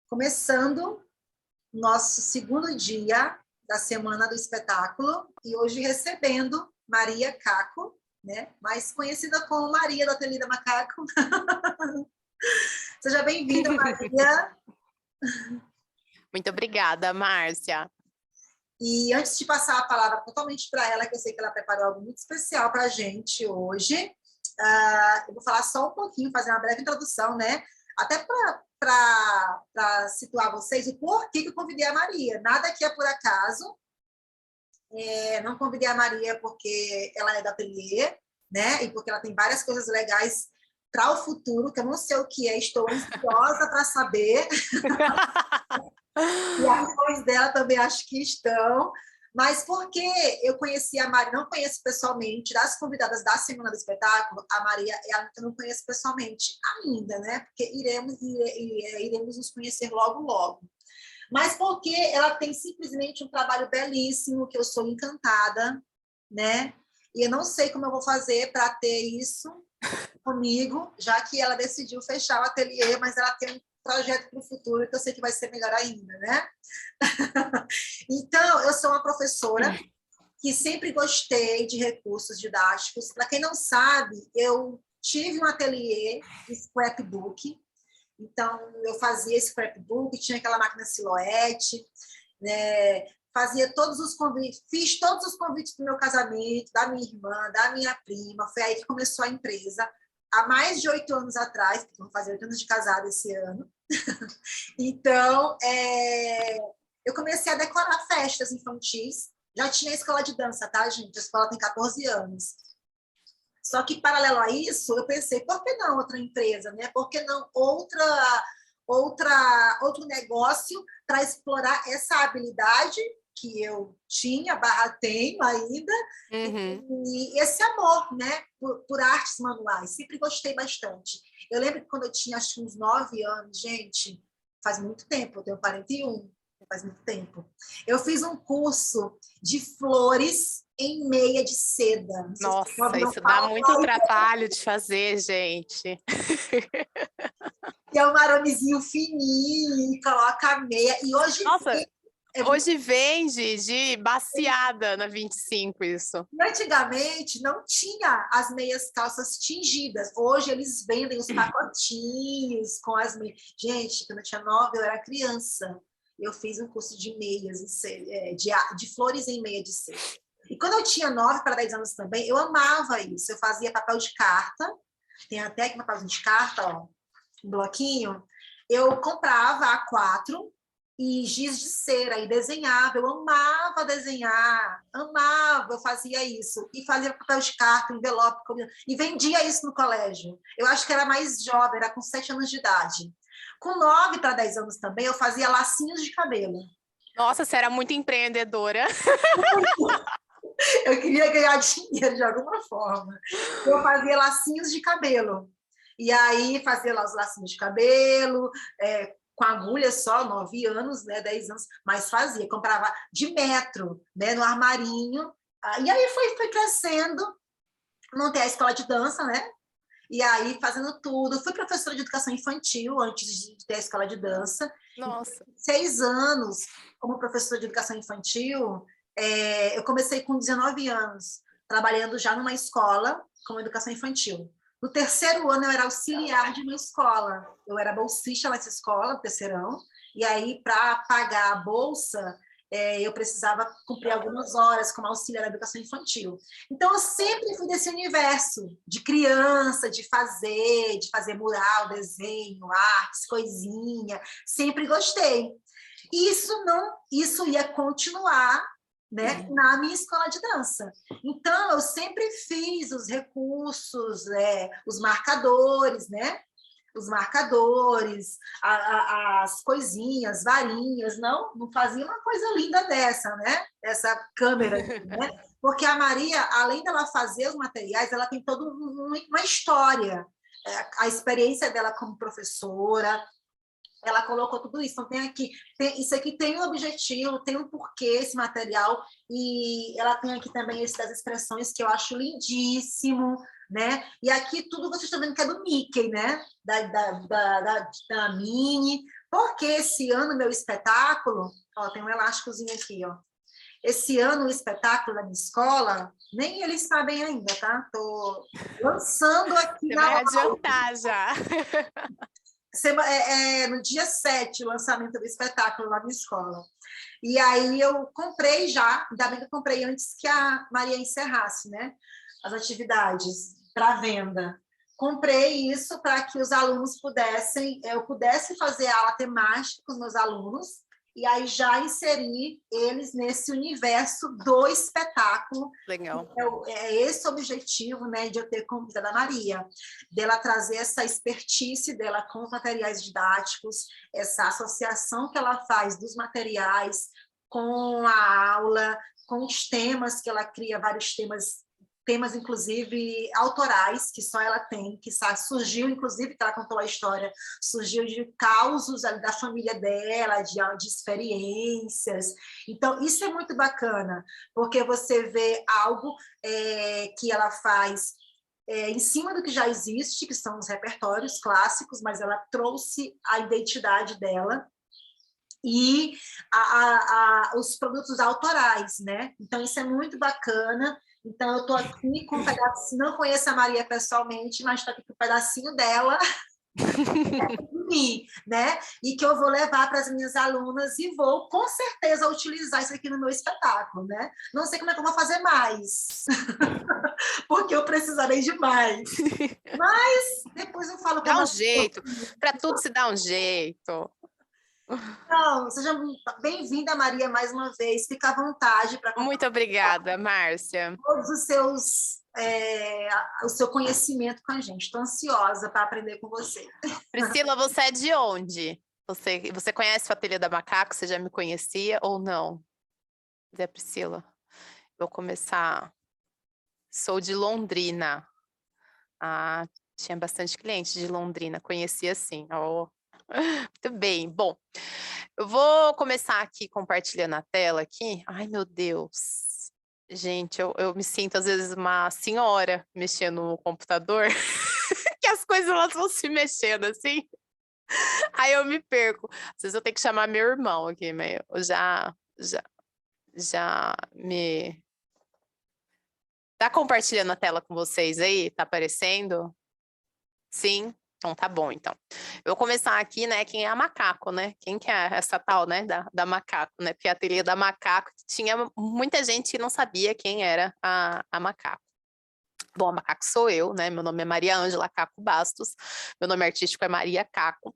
começando nosso segundo dia da Semana do Espetáculo e hoje recebendo Maria Caco, né? Mais conhecida como Maria do Ateliê da Macaco. Seja bem-vinda, Maria. Muito obrigada, Márcia. E antes de passar a palavra totalmente para ela, que eu sei que ela preparou algo muito especial para a gente hoje, eu vou falar só um pouquinho, fazer uma breve introdução, né? Até para situar vocês o porquê que eu convidei a Maria. Nada aqui é por acaso. Não convidei a Maria porque ela é da ateliê, né? E porque ela tem várias coisas legais para o futuro, que eu não sei o que é, estou ansiosa para saber. E as coisas dela também acho que estão. Mas porque eu conheci a Maria, não conheço pessoalmente, das convidadas da Semana do Espetáculo, a Maria eu não conheço pessoalmente ainda, né? Porque iremos nos conhecer logo, logo. Mas porque ela tem simplesmente um trabalho belíssimo, que eu sou encantada, né? E eu não sei como eu vou fazer para ter isso comigo, já que ela decidiu fechar o ateliê, mas ela tem um projeto para o futuro que eu sei que vai ser melhor ainda, né? Então, eu sou uma professora que sempre gostei de recursos didáticos. Para quem não sabe, eu tive um ateliê de scrapbook. Então, eu fazia scrapbook, tinha aquela máquina Silhouette, né? Fazia todos os convites, fiz todos os convites para o meu casamento, da minha irmã, da minha prima. Foi aí que começou a empresa, há mais de 8 anos atrás, porque vou fazer 8 anos de casada esse ano. Então, eu comecei a decorar festas infantis. Já tinha a escola de dança, tá, gente? A escola tem 14 anos. Só que, paralelo a isso, eu pensei, por que não outra empresa, né? Por que não outro negócio para explorar essa habilidade que eu tinha, tenho ainda, e esse amor, né, por artes manuais. Sempre gostei bastante. Eu lembro que quando eu tinha, acho que uns 9 anos, gente, faz muito tempo, eu tenho 41, faz muito tempo. Eu fiz um curso de flores em meia de seda. Nossa, isso dá muito trabalho de fazer, gente. Que é um aramezinho fininho e coloca a meia. E hoje... Nossa, hoje vende de baciada na 25 isso. Antigamente não tinha as meias calças tingidas. Hoje eles vendem os pacotinhos com as meias. Gente, quando eu tinha 9, eu era criança. Eu fiz um curso de meias, de flores em meia de seda. E quando eu tinha 9 para 10 anos também, eu amava isso. Eu fazia papel de carta. Tem até aqui papel de carta, ó, um bloquinho. Eu comprava A4 e giz de cera, e desenhava. Eu amava desenhar, amava, eu fazia isso. E fazia papel de carta, envelope, e vendia isso no colégio. Eu acho que era mais jovem, era com 7 anos de idade. Com 9 para 10 anos também, eu fazia lacinhos de cabelo. Nossa, você era muito empreendedora. Eu queria ganhar dinheiro de alguma forma. Eu fazia lacinhos de cabelo. E aí fazia lá os lacinhos de cabelo, com agulha só, 9 anos, né, 10 anos, mas fazia, comprava de metro, né, no armarinho. E aí foi crescendo, montei a escola de dança, né? E aí fazendo tudo. Fui professora de educação infantil antes de ter a escola de dança. Nossa. 6 anos como professora de educação infantil. Eu comecei com 19 anos, trabalhando já numa escola como educação infantil. No 3º ano, eu era auxiliar de uma escola. Eu era bolsista nessa escola, no 3º. E aí, para pagar a bolsa, eu precisava cumprir algumas horas como auxiliar da educação infantil. Então, eu sempre fui desse universo de criança, de fazer mural, desenho, artes, coisinha. Sempre gostei. Isso ia continuar, né, na minha escola de dança. Então, eu sempre fiz os recursos, os marcadores, né? Os marcadores, as coisinhas, varinhas, não fazia uma coisa linda dessa, né? Essa câmera aqui, né? Porque a Maria, além dela fazer os materiais, ela tem toda uma história. A experiência dela como professora, ela colocou tudo isso. Então, isso aqui tem um objetivo, tem um porquê, esse material, e ela tem aqui também esse das expressões, que eu acho lindíssimo, né? E aqui tudo vocês estão vendo que é do Mickey, né? Da Minnie, Porque esse ano, meu espetáculo, ó, tem um elásticozinho aqui, ó. Esse ano, o espetáculo da minha escola, nem eles sabem ainda, tá? Estou lançando aqui Você na vai live. adiantar já. No dia 7, o lançamento do espetáculo lá na escola. E aí eu comprei já, ainda bem que eu comprei antes que a Maria encerrasse, né? As atividades para venda. Comprei isso para que os alunos eu pudesse fazer aula temática com os meus alunos, e aí já inserir eles nesse universo do espetáculo. Legal. É esse o objetivo, né, de eu ter convidado a Maria, dela trazer essa expertise dela com os materiais didáticos, essa associação que ela faz dos materiais com a aula, com os temas que ela cria, vários temas inclusive autorais, que só ela tem, que surgiu, inclusive, que ela contou a história, surgiu de causos da família dela, de experiências. Então, isso é muito bacana, porque você vê algo que ela faz em cima do que já existe, que são os repertórios clássicos, mas ela trouxe a identidade dela, e os produtos autorais, né? Então, isso é muito bacana. Então, eu estou aqui com um pedacinho, não conheço a Maria pessoalmente, mas estou aqui com um pedacinho dela de mim, né? E que eu vou levar para as minhas alunas e vou, com certeza, utilizar isso aqui no meu espetáculo, né? Não sei como é que eu vou fazer mais, porque eu precisarei de mais. Mas depois eu falo com a Dá um Maria. jeito, para tudo se dá um jeito. Não, seja bem-vinda, Maria, mais uma vez. Fica à vontade para Muito obrigada, Márcia. todos o seu conhecimento com a gente. Estou ansiosa para aprender com você. Priscila, você é de onde? Você conhece o Ateliê da Macaco? Você já me conhecia ou não? Zé Priscila, vou começar. Sou de Londrina. Ah, tinha bastante cliente de Londrina, conhecia sim. Oh. Muito bem. Bom, eu vou começar aqui compartilhando a tela aqui. Ai, meu Deus. Gente, eu me sinto às vezes uma senhora mexendo no computador, que as coisas elas vão se mexendo assim. Aí eu me perco. Às vezes eu tenho que chamar meu irmão aqui, mas eu já me... Tá compartilhando a tela com vocês aí? Tá aparecendo? Sim? Então tá bom, então. Eu vou começar aqui, né, quem é a Macaco, né? Quem que é essa tal, né, da Macaco, né? Porque a Ateliê da Macaco tinha muita gente que não sabia quem era a Macaco. Bom, a Macaco sou eu, né? Meu nome é Maria Ângela Caco Bastos, meu nome artístico é Maria Caco.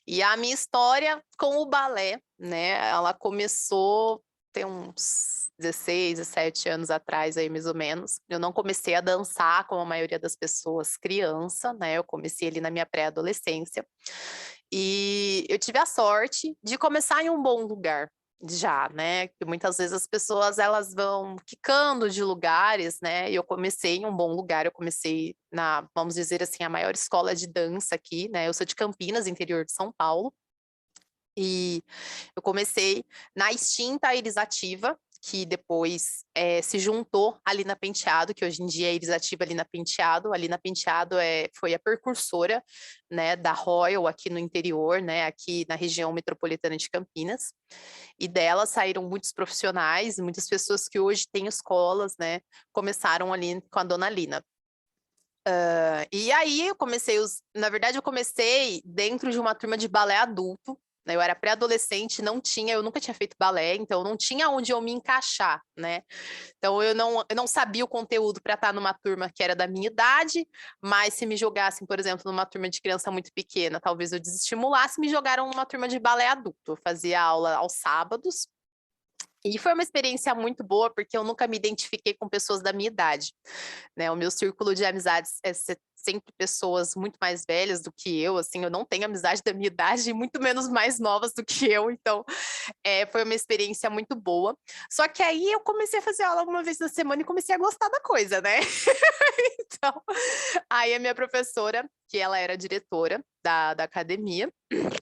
E a minha história com o balé, né? Ela começou tem uns 16, 17 anos atrás, aí mais ou menos. Eu não comecei a dançar como a maioria das pessoas criança, né? Eu comecei ali na minha pré-adolescência. E eu tive a sorte de começar em um bom lugar, já, né? Que muitas vezes as pessoas elas vão quicando de lugares, né? E eu comecei em um bom lugar, eu comecei na, vamos dizer assim, a maior escola de dança aqui, né? Eu sou de Campinas, interior de São Paulo. E eu comecei na extinta Iris Ativa, que depois se juntou ali na Penteado, que hoje em dia é Iris Ativa ali na Penteado. Ali na Penteado foi a precursora, né, da Royal aqui no interior, né, aqui na região metropolitana de Campinas. E dela saíram muitos profissionais, muitas pessoas que hoje têm escolas, né, começaram ali com a Dona Lina. E aí na verdade eu comecei dentro de uma turma de balé adulto, né? Eu era pré-adolescente, eu nunca tinha feito balé, então não tinha onde eu me encaixar, né? Então eu não sabia o conteúdo para estar numa turma que era da minha idade, mas se me jogassem, por exemplo, numa turma de criança muito pequena, talvez eu desestimulasse, me jogaram numa turma de balé adulto. Eu fazia aula aos sábados. E foi uma experiência muito boa, porque eu nunca me identifiquei com pessoas da minha idade, né? O meu círculo de amizades é sempre pessoas muito mais velhas do que eu, assim, eu não tenho amizade da minha idade, e muito menos mais novas do que eu, então foi uma experiência muito boa. Só que aí eu comecei a fazer aula uma vez na semana e comecei a gostar da coisa, né? Então, aí a minha professora, que ela era diretora da academia,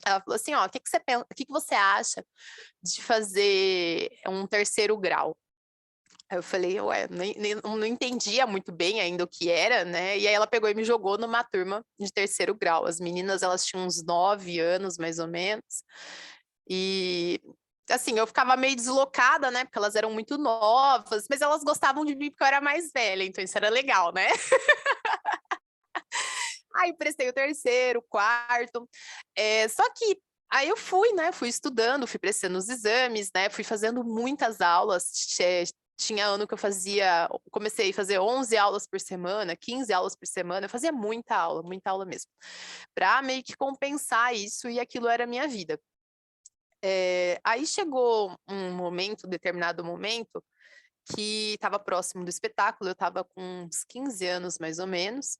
ela falou assim, ó, o que você pensa, o que você acha de fazer um terceiro grau? Aí eu falei: "Ué", não entendia muito bem ainda o que era, né, e aí ela pegou e me jogou numa turma de terceiro grau. As meninas, elas tinham uns 9 anos, mais ou menos, e, assim, eu ficava meio deslocada, né, porque elas eram muito novas, mas elas gostavam de mim porque eu era mais velha, então isso era legal, né. Aí prestei o terceiro, o quarto, só que aí eu fui, né, fui estudando, fui prestando os exames, né, fui fazendo muitas aulas, tinha ano que eu comecei a fazer 11 aulas por semana, 15 aulas por semana, eu fazia muita aula mesmo, para meio que compensar isso e aquilo era a minha vida. Aí chegou um determinado momento, que estava próximo do espetáculo, eu estava com uns 15 anos mais ou menos,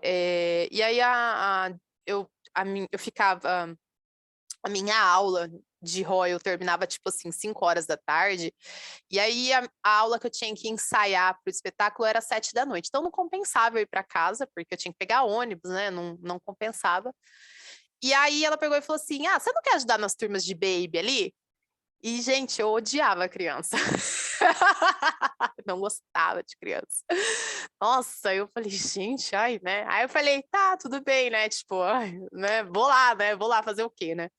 e aí eu ficava a minha aula de Royal terminava, tipo assim, 5 horas da tarde, e aí a aula que eu tinha que ensaiar para o espetáculo era 7 da noite, então não compensava eu ir para casa, porque eu tinha que pegar ônibus, né, não compensava. E aí ela pegou e falou assim: "Ah, você não quer ajudar nas turmas de baby ali?" E, gente, eu odiava criança. Não gostava de criança. Nossa, eu falei: "Gente, ai", né. Aí eu falei: "Tá, tudo bem", né, tipo, ai, né, vou lá, né, vou lá fazer o quê, né.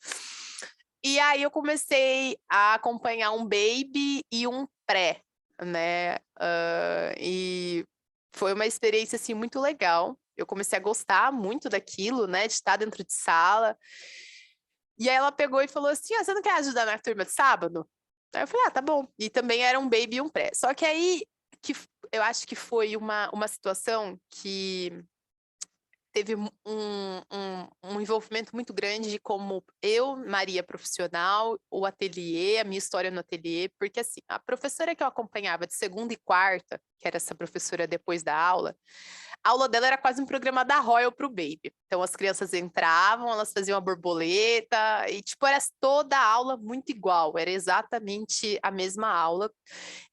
E aí eu comecei a acompanhar um baby e um pré, né, e foi uma experiência, assim, muito legal. Eu comecei a gostar muito daquilo, né, de estar dentro de sala. E aí ela pegou e falou assim: "Ah, você não quer ajudar na turma de sábado?" Aí eu falei: "Ah, tá bom". E também era um baby e um pré. Só que aí eu acho que foi uma situação que teve um envolvimento muito grande de como eu, Maria profissional, o ateliê, a minha história no ateliê, porque assim, a professora que eu acompanhava de segunda e quarta, que era essa professora depois da aula, a aula dela era quase um programa da Royal para o baby. Então as crianças entravam, elas faziam a borboleta e tipo era toda a aula muito igual, era exatamente a mesma aula.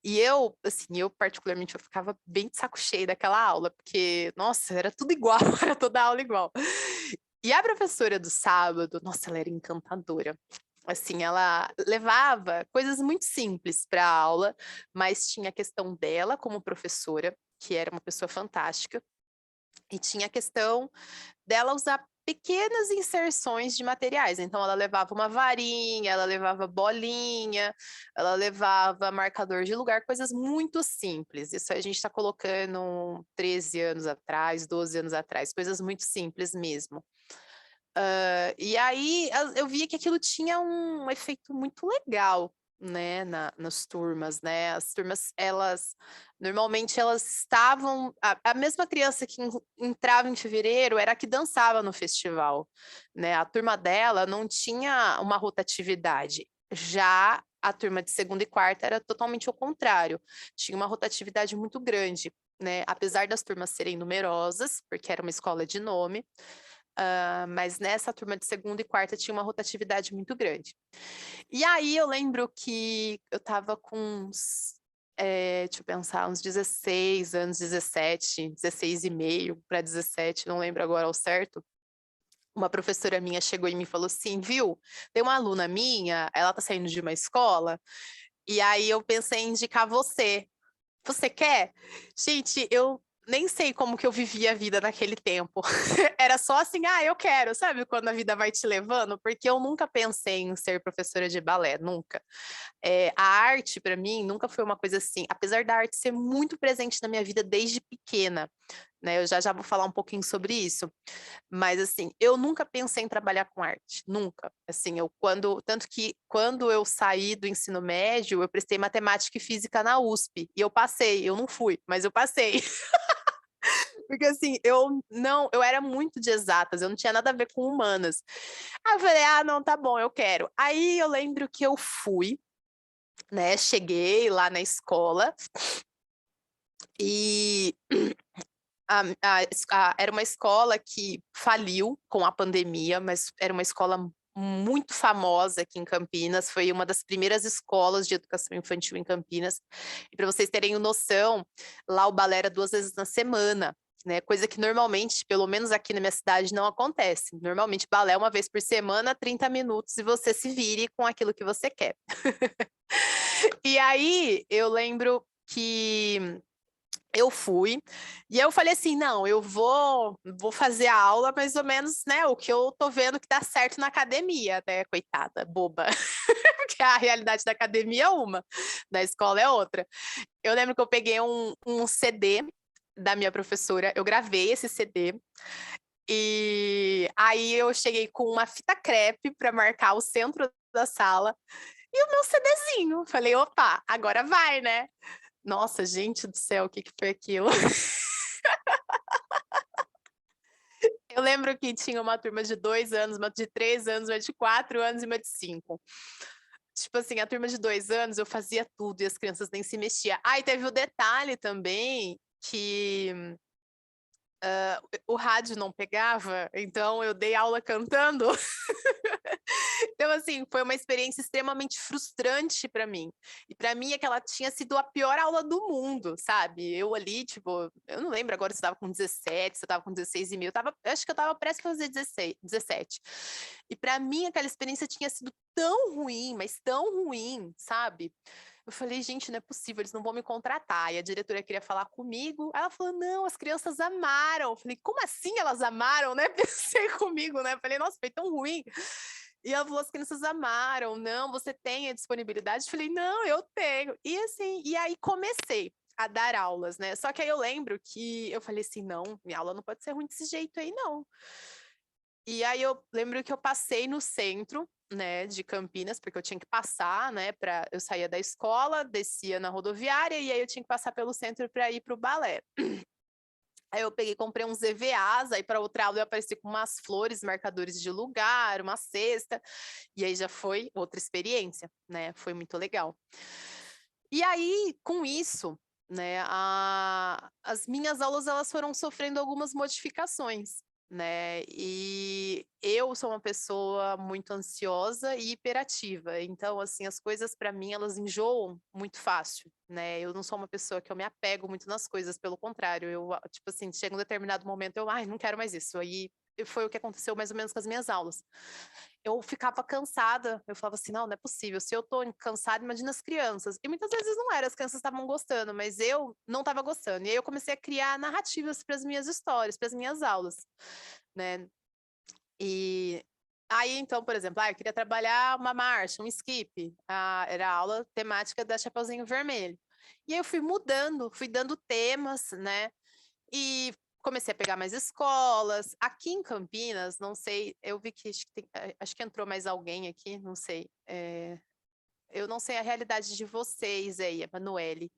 E eu, assim, eu particularmente eu ficava bem de saco cheio daquela aula, porque nossa, era tudo igual, era toda a aula igual. E a professora do sábado, nossa, ela era encantadora. Assim, ela levava coisas muito simples para a aula, mas tinha a questão dela como professora, que era uma pessoa fantástica, e tinha a questão dela usar pequenas inserções de materiais. Então, ela levava uma varinha, ela levava bolinha, ela levava marcador de lugar, coisas muito simples. Isso a gente está colocando 13 anos atrás, 12 anos atrás, coisas muito simples mesmo. E aí eu via que aquilo tinha um efeito muito legal, né, nas turmas, né? As turmas, elas normalmente elas estavam. A mesma criança que entrava em fevereiro era a que dançava no festival, né? A turma dela não tinha uma rotatividade. Já a turma de segunda e quarta era totalmente o contrário, tinha uma rotatividade muito grande, né? Apesar das turmas serem numerosas, porque era uma escola de nome, mas nessa turma de segunda e quarta tinha uma rotatividade muito grande. E aí eu lembro que eu estava com deixa eu pensar, uns 16 anos, 17, 16 e meio para 17, não lembro agora ao certo. Uma professora minha chegou e me falou assim: "Viu, tem uma aluna minha, ela tá saindo de uma escola, e aí eu pensei em indicar você. Você quer?" Gente, eu nem sei como que eu vivia a vida naquele tempo. Era só assim: "Ah, eu quero", sabe quando a vida vai te levando? Porque eu nunca pensei em ser professora de balé, nunca. A arte para mim nunca foi uma coisa assim, apesar da arte ser muito presente na minha vida desde pequena, né, eu já vou falar um pouquinho sobre isso, mas assim, eu nunca pensei em trabalhar com arte, nunca. Assim, tanto que quando eu saí do ensino médio, eu prestei matemática e física na USP, e eu passei, eu não fui, mas eu passei. Porque assim, eu era muito de exatas, eu não tinha nada a ver com humanas. Aí eu falei: "Ah, não, tá bom, eu quero". Aí eu lembro que eu fui, né, cheguei lá na escola e era uma escola que faliu com a pandemia, mas era uma escola muito famosa aqui em Campinas, foi uma das primeiras escolas de educação infantil em Campinas. E para vocês terem noção, lá o balé era 2 vezes na semana, né, coisa que normalmente, pelo menos aqui na minha cidade, não acontece. Normalmente balé é 1 vez por semana, 30 minutos e você se vire com aquilo que você quer. E aí, eu lembro que eu fui, e aí eu falei assim, não, eu vou fazer a aula mais ou menos, né, o que eu tô vendo que dá certo na academia, né, coitada, boba, porque a realidade da academia é uma, da escola é outra. Eu lembro que eu peguei um CD da minha professora, eu gravei esse CD, e aí eu cheguei com uma fita crepe para marcar o centro da sala, e o meu CDzinho, falei, opa, agora vai, né? Nossa, gente do céu, o que que foi aquilo? Eu lembro que tinha uma turma de 2 anos, uma de 3 anos, uma de 4 anos e uma de 5. Tipo assim, a turma de 2 anos eu fazia tudo e as crianças nem se mexiam. Ah, e teve o detalhe também que o rádio não pegava, então eu dei aula cantando. Então, assim, foi uma experiência extremamente frustrante para mim. E para mim, aquela tinha sido a pior aula do mundo, sabe? Eu ali, tipo, eu não lembro agora se eu estava com 17, se eu estava com 16 e meio, acho que eu estava prestes a fazer 16, 17. E para mim, aquela experiência tinha sido tão ruim, mas tão ruim, sabe? Eu falei, gente, não é possível, eles não vão me contratar. E a diretora queria falar comigo. Ela falou, não, as crianças amaram. Eu falei, como assim elas amaram, né? Pensei comigo, né? Eu falei, nossa, foi tão ruim. E ela falou, as crianças amaram. Não, você tem a disponibilidade? Eu falei, não, eu tenho. E assim, e aí comecei a dar aulas, né? Só que aí eu lembro que eu falei assim, não, minha aula não pode ser ruim desse jeito aí, não. E aí eu lembro que eu passei no centro, né, de Campinas, porque eu tinha que passar, né, eu saía da escola, descia na rodoviária e aí eu tinha que passar pelo centro para ir para o balé. Aí eu peguei, comprei uns EVAs, aí para outra aula eu apareci com umas flores, marcadores de lugar, uma cesta, e aí já foi outra experiência, né? Foi muito legal. E aí, com isso, né, as minhas aulas elas foram sofrendo algumas modificações, né? E eu sou uma pessoa muito ansiosa e hiperativa, então assim as coisas para mim elas enjoam muito fácil, né? Eu não sou uma pessoa que eu me apego muito nas coisas, pelo contrário, eu tipo assim chega um determinado momento eu, ai, não quero mais isso. Aí foi o que aconteceu mais ou menos com as minhas aulas. Eu ficava cansada, eu falava assim, não é possível, se eu tô cansada, imagina as crianças. E muitas vezes não era, as crianças estavam gostando, mas eu não estava gostando. E aí eu comecei a criar narrativas para as minhas histórias, para as minhas aulas, né? E aí, então, por exemplo, eu queria trabalhar uma marcha, um skip, era a aula temática da Chapeuzinho Vermelho. E aí eu fui mudando, fui dando temas, né? E comecei a pegar mais escolas. Aqui em Campinas, não sei, eu vi que acho que entrou mais alguém aqui, não sei. Eu não sei a realidade de vocês aí, Emanuele,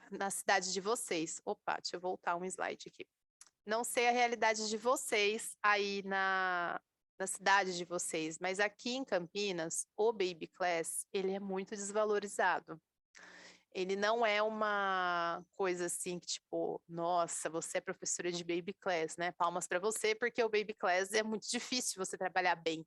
na cidade de vocês. Opa, deixa eu voltar um slide aqui. Não sei a realidade de vocês aí na cidade de vocês, mas aqui em Campinas, o Baby Class, ele é muito desvalorizado. Ele não é uma coisa assim que tipo, nossa, você é professora de baby class, né? Palmas para você, porque o baby class é muito difícil você trabalhar bem.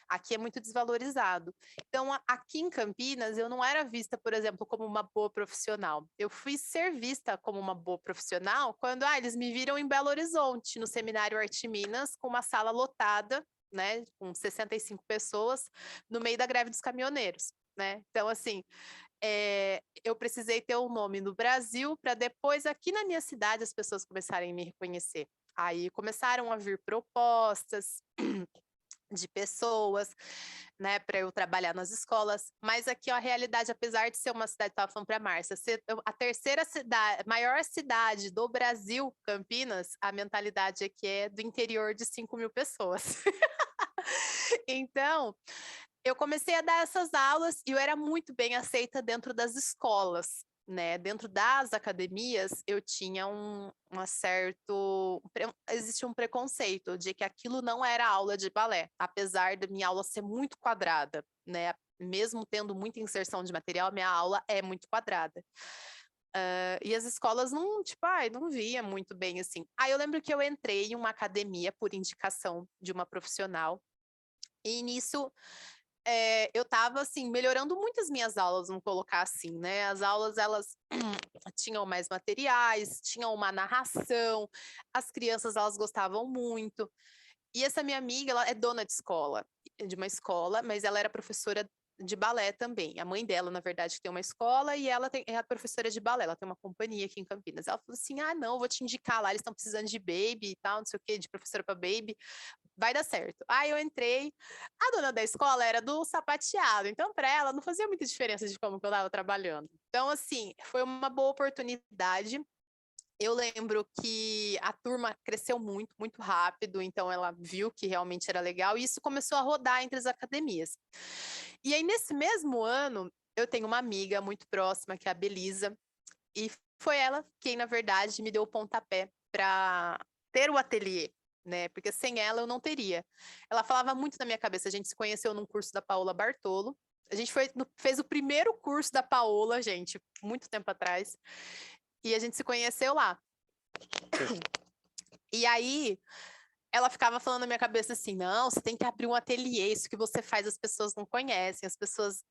Aqui é muito desvalorizado. Então, aqui em Campinas, eu não era vista, por exemplo, como uma boa profissional. Eu fui ser vista como uma boa profissional quando eles me viram em Belo Horizonte, no Seminário Arte Minas, com uma sala lotada, né, com 65 pessoas, no meio da greve dos caminhoneiros, né? Então, assim, eu precisei ter um nome no Brasil para depois aqui na minha cidade as pessoas começarem a me reconhecer. Aí começaram a vir propostas de pessoas, né, para eu trabalhar nas escolas, mas aqui ó, a realidade, apesar de ser uma cidade, estava falando para a Márcia, ser a terceira cidade, maior cidade do Brasil, Campinas, a mentalidade aqui é do interior de 5.000 pessoas. Então, eu comecei a dar essas aulas e eu era muito bem aceita dentro das escolas, né? Dentro das academias, eu tinha existia um preconceito de que aquilo não era aula de balé, apesar da minha aula ser muito quadrada, né? Mesmo tendo muita inserção de material, minha aula é muito quadrada. E as escolas não, tipo, não via muito bem assim. Aí eu lembro que eu entrei em uma academia por indicação de uma profissional, e nisso eu estava assim melhorando muito as minhas aulas, vamos colocar assim, né? As aulas elas tinham mais materiais, tinham uma narração, as crianças elas gostavam muito. E essa minha amiga, ela é dona de escola, de uma escola, mas ela era professora de balé também. A mãe dela, na verdade, tem uma escola e ela é a professora de balé, ela tem uma companhia aqui em Campinas. Ela falou assim, não, vou te indicar lá, eles estão precisando de baby e tal, não sei o quê, de professora para baby, vai dar certo. Aí eu entrei, a dona da escola era do sapateado, então para ela não fazia muita diferença de como que eu estava trabalhando. Então, assim, foi uma boa oportunidade. Eu lembro que a turma cresceu muito, muito rápido, então ela viu que realmente era legal e isso começou a rodar entre as academias. E aí, nesse mesmo ano, eu tenho uma amiga muito próxima, que é a Belisa, e foi ela quem, na verdade, me deu o pontapé para ter o ateliê, né? Porque sem ela eu não teria. Ela falava muito na minha cabeça, a gente se conheceu num curso da Paola Bartolo, a gente fez o primeiro curso da Paola, gente, muito tempo atrás, e a gente se conheceu lá. E aí, ela ficava falando na minha cabeça assim, não, você tem que abrir um ateliê, isso que você faz as pessoas não conhecem, as pessoas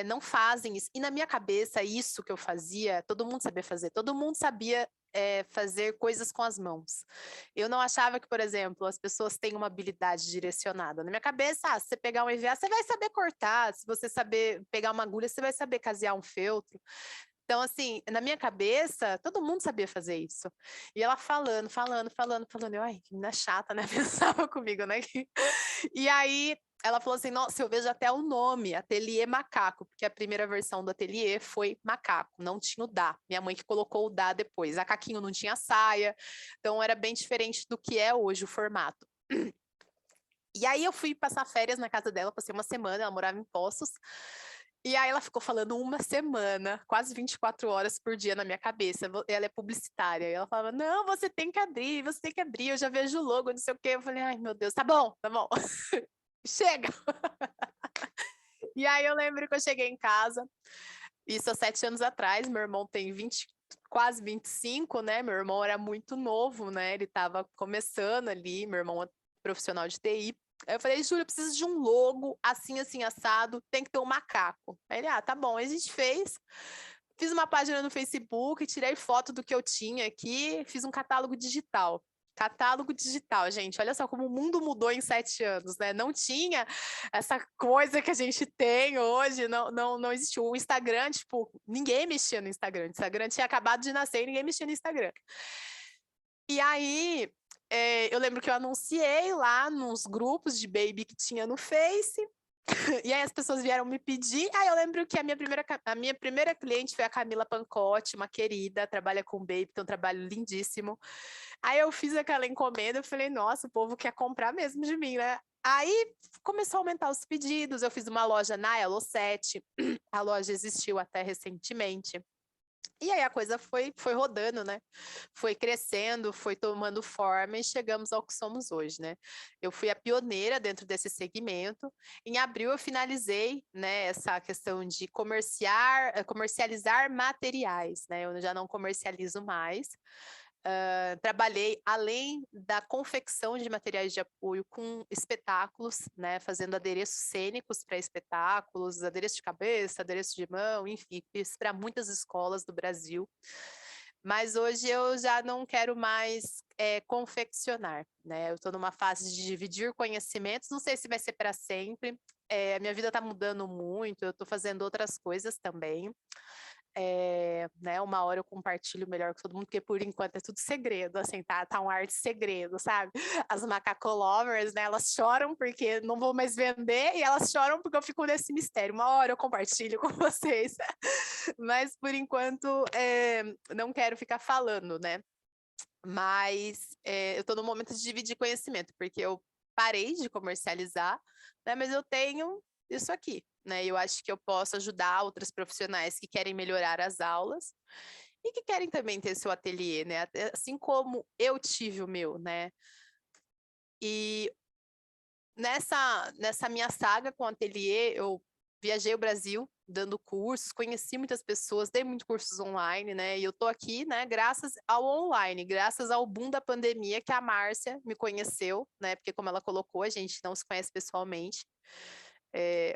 não fazem isso. E na minha cabeça, isso que eu fazia, todo mundo sabia fazer, todo mundo sabia fazer coisas com as mãos. Eu não achava que, por exemplo, as pessoas têm uma habilidade direcionada. Na minha cabeça, se você pegar um EVA, você vai saber cortar, se você saber pegar uma agulha, você vai saber casear um feltro. Então, assim, na minha cabeça, todo mundo sabia fazer isso. E ela falando, eu, ai, que menina chata, né? Pensava comigo, né? E aí, ela falou assim, nossa, eu vejo até o nome, Ateliê Macaco, porque a primeira versão do ateliê foi macaco, não tinha o dá. Minha mãe que colocou o dá depois. A Caquinho não tinha saia, então era bem diferente do que é hoje o formato. E aí eu fui passar férias na casa dela, passei uma semana, ela morava em Poços, e aí ela ficou falando uma semana, quase 24 horas por dia na minha cabeça. Ela é publicitária. E ela falava, não, você tem que abrir, você tem que abrir. Eu já vejo o logo, não sei o quê. Eu falei, ai, meu Deus, tá bom, tá bom. Chega! E aí eu lembro que eu cheguei em casa, isso há 7 anos atrás, meu irmão tem 20, quase 25, né? Meu irmão era muito novo, né? Ele estava começando ali, meu irmão é profissional de TI. Aí eu falei, Júlia, eu preciso de um logo assim, assim, assado, tem que ter um macaco. Aí ele, tá bom. Aí a gente fiz uma página no Facebook, tirei foto do que eu tinha aqui, fiz um catálogo digital. Catálogo digital, gente, olha só como o mundo mudou em 7 anos, né? Não tinha essa coisa que a gente tem hoje, não existiu. O Instagram, tipo, ninguém mexia no Instagram. O Instagram tinha acabado de nascer e ninguém mexia no Instagram. E aí, eu lembro que eu anunciei lá nos grupos de baby que tinha no Face, e aí as pessoas vieram me pedir. Aí eu lembro que a minha primeira cliente foi a Camila Pancotti, uma querida, trabalha com baby, tem um trabalho lindíssimo. Aí eu fiz aquela encomenda, eu falei, nossa, o povo quer comprar mesmo de mim, né? Aí começou a aumentar os pedidos, eu fiz uma loja na Elo7, a loja existiu até recentemente. E aí a coisa foi rodando, né? Foi crescendo, foi tomando forma e chegamos ao que somos hoje, né? Eu fui a pioneira dentro desse segmento. Em abril eu finalizei, né, essa questão de comercializar materiais, né? Eu já não comercializo mais. Trabalhei além da confecção de materiais de apoio com espetáculos, né, fazendo adereços cênicos para espetáculos, adereço de cabeça, adereço de mão, enfim, fiz para muitas escolas do Brasil. Mas hoje eu já não quero mais confeccionar, né? Eu estou numa fase de dividir conhecimentos, não sei se vai ser para sempre. A minha vida está mudando muito, eu estou fazendo outras coisas também. Né, uma hora eu compartilho melhor com todo mundo, porque por enquanto é tudo segredo, assim, tá um ar de segredo, sabe? As macaco lovers, né, elas choram porque não vou mais vender e elas choram porque eu fico nesse mistério. Uma hora eu compartilho com vocês, mas por enquanto não quero ficar falando, né? Mas eu tô no momento de dividir conhecimento, porque eu parei de comercializar, né, mas eu tenho isso aqui, né? Eu acho que eu posso ajudar outros profissionais que querem melhorar as aulas e que querem também ter seu ateliê, né? Assim como eu tive o meu, né? E nessa minha saga com o ateliê, eu viajei o Brasil dando cursos, conheci muitas pessoas, dei muitos cursos online, né? E eu tô aqui, né, graças ao online, graças ao boom da pandemia que a Márcia me conheceu, né? Porque como ela colocou, a gente não se conhece pessoalmente.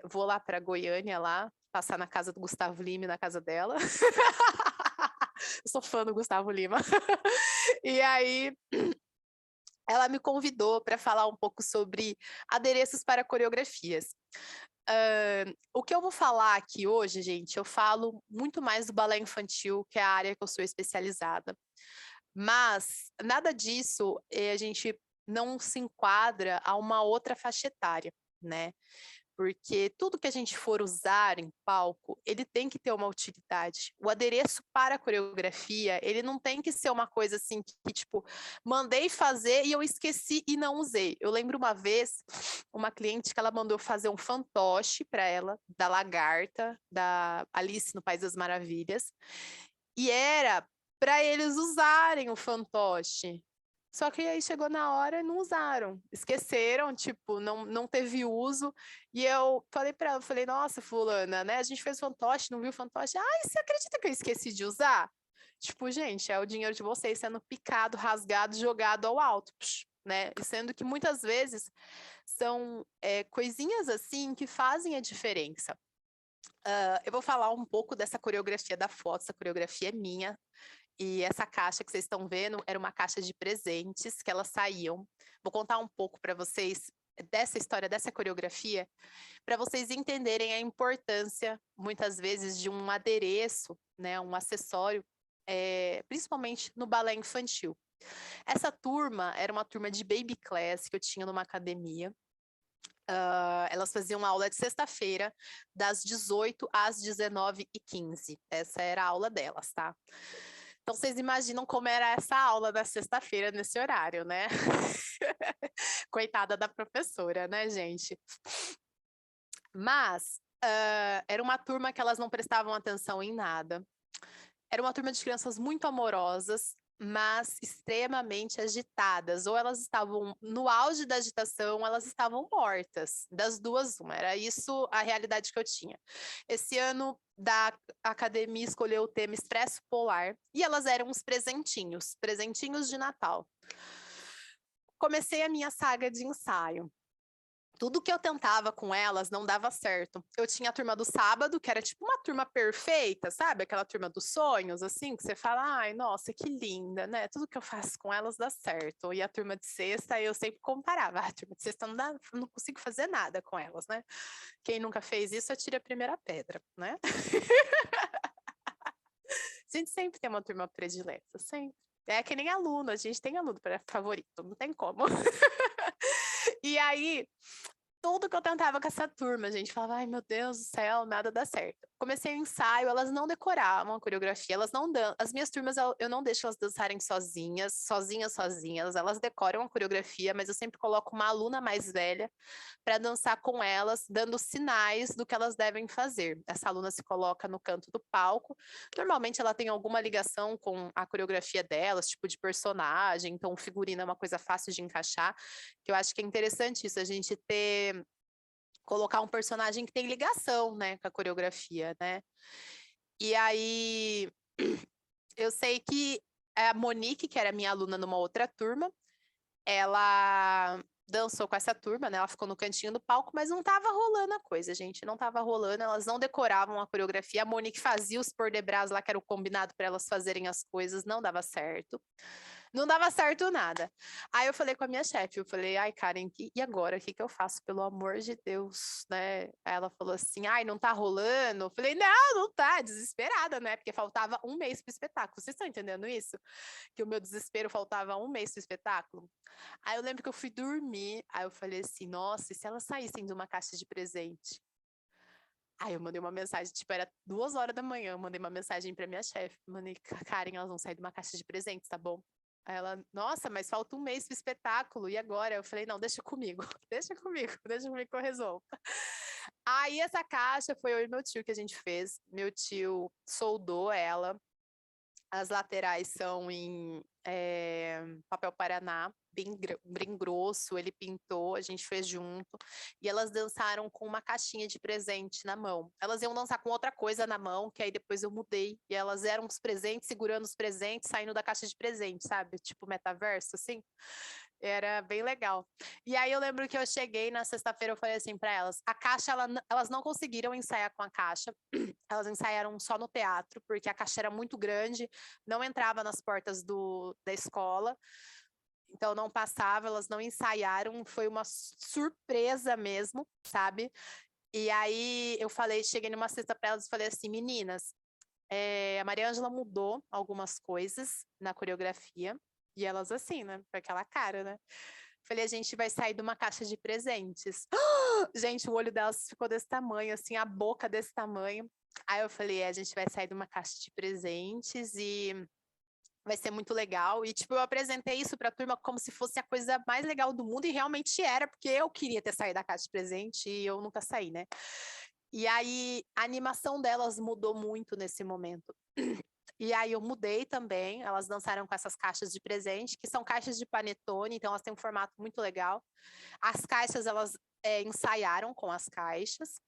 Vou lá para Goiânia, lá, passar na casa do Gustavo Lima, na casa dela. Eu sou fã do Gustavo Lima. E aí ela me convidou para falar um pouco sobre adereços para coreografias. O que eu vou falar aqui hoje, gente, eu falo muito mais do balé infantil, que é a área que eu sou especializada. Mas nada disso a gente não se enquadra a uma outra faixa etária, né? Porque tudo que a gente for usar em palco, ele tem que ter uma utilidade. O adereço para a coreografia, ele não tem que ser uma coisa assim que tipo, mandei fazer e eu esqueci e não usei. Eu lembro uma vez, uma cliente que ela mandou fazer um fantoche para ela, da lagarta, da Alice no País das Maravilhas, e era para eles usarem o fantoche. Só que aí chegou na hora e não usaram, esqueceram, tipo, não teve uso. E eu falei para ela, falei, nossa, fulana, né? A gente fez fantoche, não viu fantoche. Ai, você acredita que eu esqueci de usar? Tipo, gente, é o dinheiro de vocês sendo picado, rasgado, jogado ao alto, né? E sendo que muitas vezes são coisinhas assim que fazem a diferença. Eu vou falar um pouco dessa coreografia da foto, essa coreografia é minha. E essa caixa que vocês estão vendo era uma caixa de presentes que elas saíam. Vou contar um pouco para vocês dessa história, dessa coreografia, para vocês entenderem a importância, muitas vezes, de um adereço, né, um acessório, principalmente no balé infantil. Essa turma era uma turma de baby class que eu tinha numa academia. Elas faziam aula de sexta-feira, das 18 às 19h15. Essa era a aula delas, tá? Então, vocês imaginam como era essa aula da sexta-feira nesse horário, né? Coitada da professora, né, gente? Mas era uma turma que elas não prestavam atenção em nada. Era uma turma de crianças muito amorosas, mas extremamente agitadas. Ou elas estavam no auge da agitação, ou elas estavam mortas. Das duas, uma. Era isso a realidade que eu tinha. Esse ano da academia escolheu o tema Expresso Polar e elas eram uns presentinhos de Natal. Comecei a minha saga de ensaio. Tudo que eu tentava com elas não dava certo. Eu tinha a turma do sábado, que era tipo uma turma perfeita, sabe? Aquela turma dos sonhos, assim, que você fala, ai, nossa, que linda, né? Tudo que eu faço com elas dá certo. E a turma de sexta, eu sempre comparava. A turma de sexta não consigo fazer nada com elas, né? Quem nunca fez isso, atire a primeira pedra, né? A gente sempre tem uma turma predileta, sempre. É que nem aluno, a gente tem aluno favorito, não tem como. E aí, tudo que eu tentava com essa turma, gente, falava, ai meu Deus do céu, nada dá certo. Comecei o ensaio, elas não decoravam a coreografia, elas não dançam. As minhas turmas, eu não deixo elas dançarem sozinhas, elas decoram a coreografia, mas eu sempre coloco uma aluna mais velha para dançar com elas, dando sinais do que elas devem fazer. Essa aluna se coloca no canto do palco, normalmente ela tem alguma ligação com a coreografia delas, tipo de personagem, então o figurino é uma coisa fácil de encaixar, que eu acho que é interessante isso, a gente colocar um personagem que tem ligação, né, com a coreografia, né? E aí, eu sei que a Monique, que era minha aluna numa outra turma, ela dançou com essa turma, né? Ela ficou no cantinho do palco, mas não tava rolando a coisa, gente. Não tava rolando, elas não decoravam a coreografia. A Monique fazia os pôr de bras lá, que era o combinado para elas fazerem as coisas, não dava certo. Não dava certo nada. Aí eu falei com a minha chefe, eu falei, ai, Karen, e agora? O que eu faço, pelo amor de Deus, né? Aí ela falou assim, ai, não tá rolando? Eu falei, não tá, desesperada, né? Porque faltava um mês pro espetáculo. Vocês estão entendendo isso? Que o meu desespero faltava um mês pro espetáculo? Aí eu lembro que eu fui dormir, aí eu falei assim, nossa, e se elas saíssem de uma caixa de presente? Aí eu mandei uma mensagem, tipo, era 2h da manhã, eu mandei uma mensagem pra minha chefe, mandei, Karen, elas vão sair de uma caixa de presentes, tá bom? Aí ela, nossa, mas falta um mês pro espetáculo, e agora? Eu falei, não, deixa comigo deixa comigo que eu resolvo. Aí essa caixa foi eu e meu tio que a gente fez, meu tio soldou ela, as laterais são em papel paraná, bem grosso, ele pintou, a gente fez junto, e elas dançaram com uma caixinha de presente na mão. Elas iam dançar com outra coisa na mão, que aí depois eu mudei, e elas eram os presentes, segurando os presentes, saindo da caixa de presente, sabe? Tipo metaverso, assim. Era bem legal. E aí eu lembro que eu cheguei na sexta-feira, eu falei assim para elas, a caixa, elas não conseguiram ensaiar com a caixa, elas ensaiaram só no teatro, porque a caixa era muito grande, não entrava nas portas da escola, então não passava, elas não ensaiaram, foi uma surpresa mesmo, sabe? E aí eu cheguei numa sexta para elas e falei assim, meninas, a Maria Ângela mudou algumas coisas na coreografia, e elas assim, né, com aquela cara, né? Falei, a gente vai sair de uma caixa de presentes. Gente, o olho delas ficou desse tamanho, assim, a boca desse tamanho. Aí eu falei, a gente vai sair de uma caixa de presentes e vai ser muito legal. E, tipo, eu apresentei isso para a turma como se fosse a coisa mais legal do mundo, e realmente era, porque eu queria ter saído da caixa de presente e eu nunca saí, né? E aí, a animação delas mudou muito nesse momento. E aí eu mudei também, elas dançaram com essas caixas de presente, que são caixas de panetone, então elas têm um formato muito legal. As caixas, elas ensaiaram com as caixas.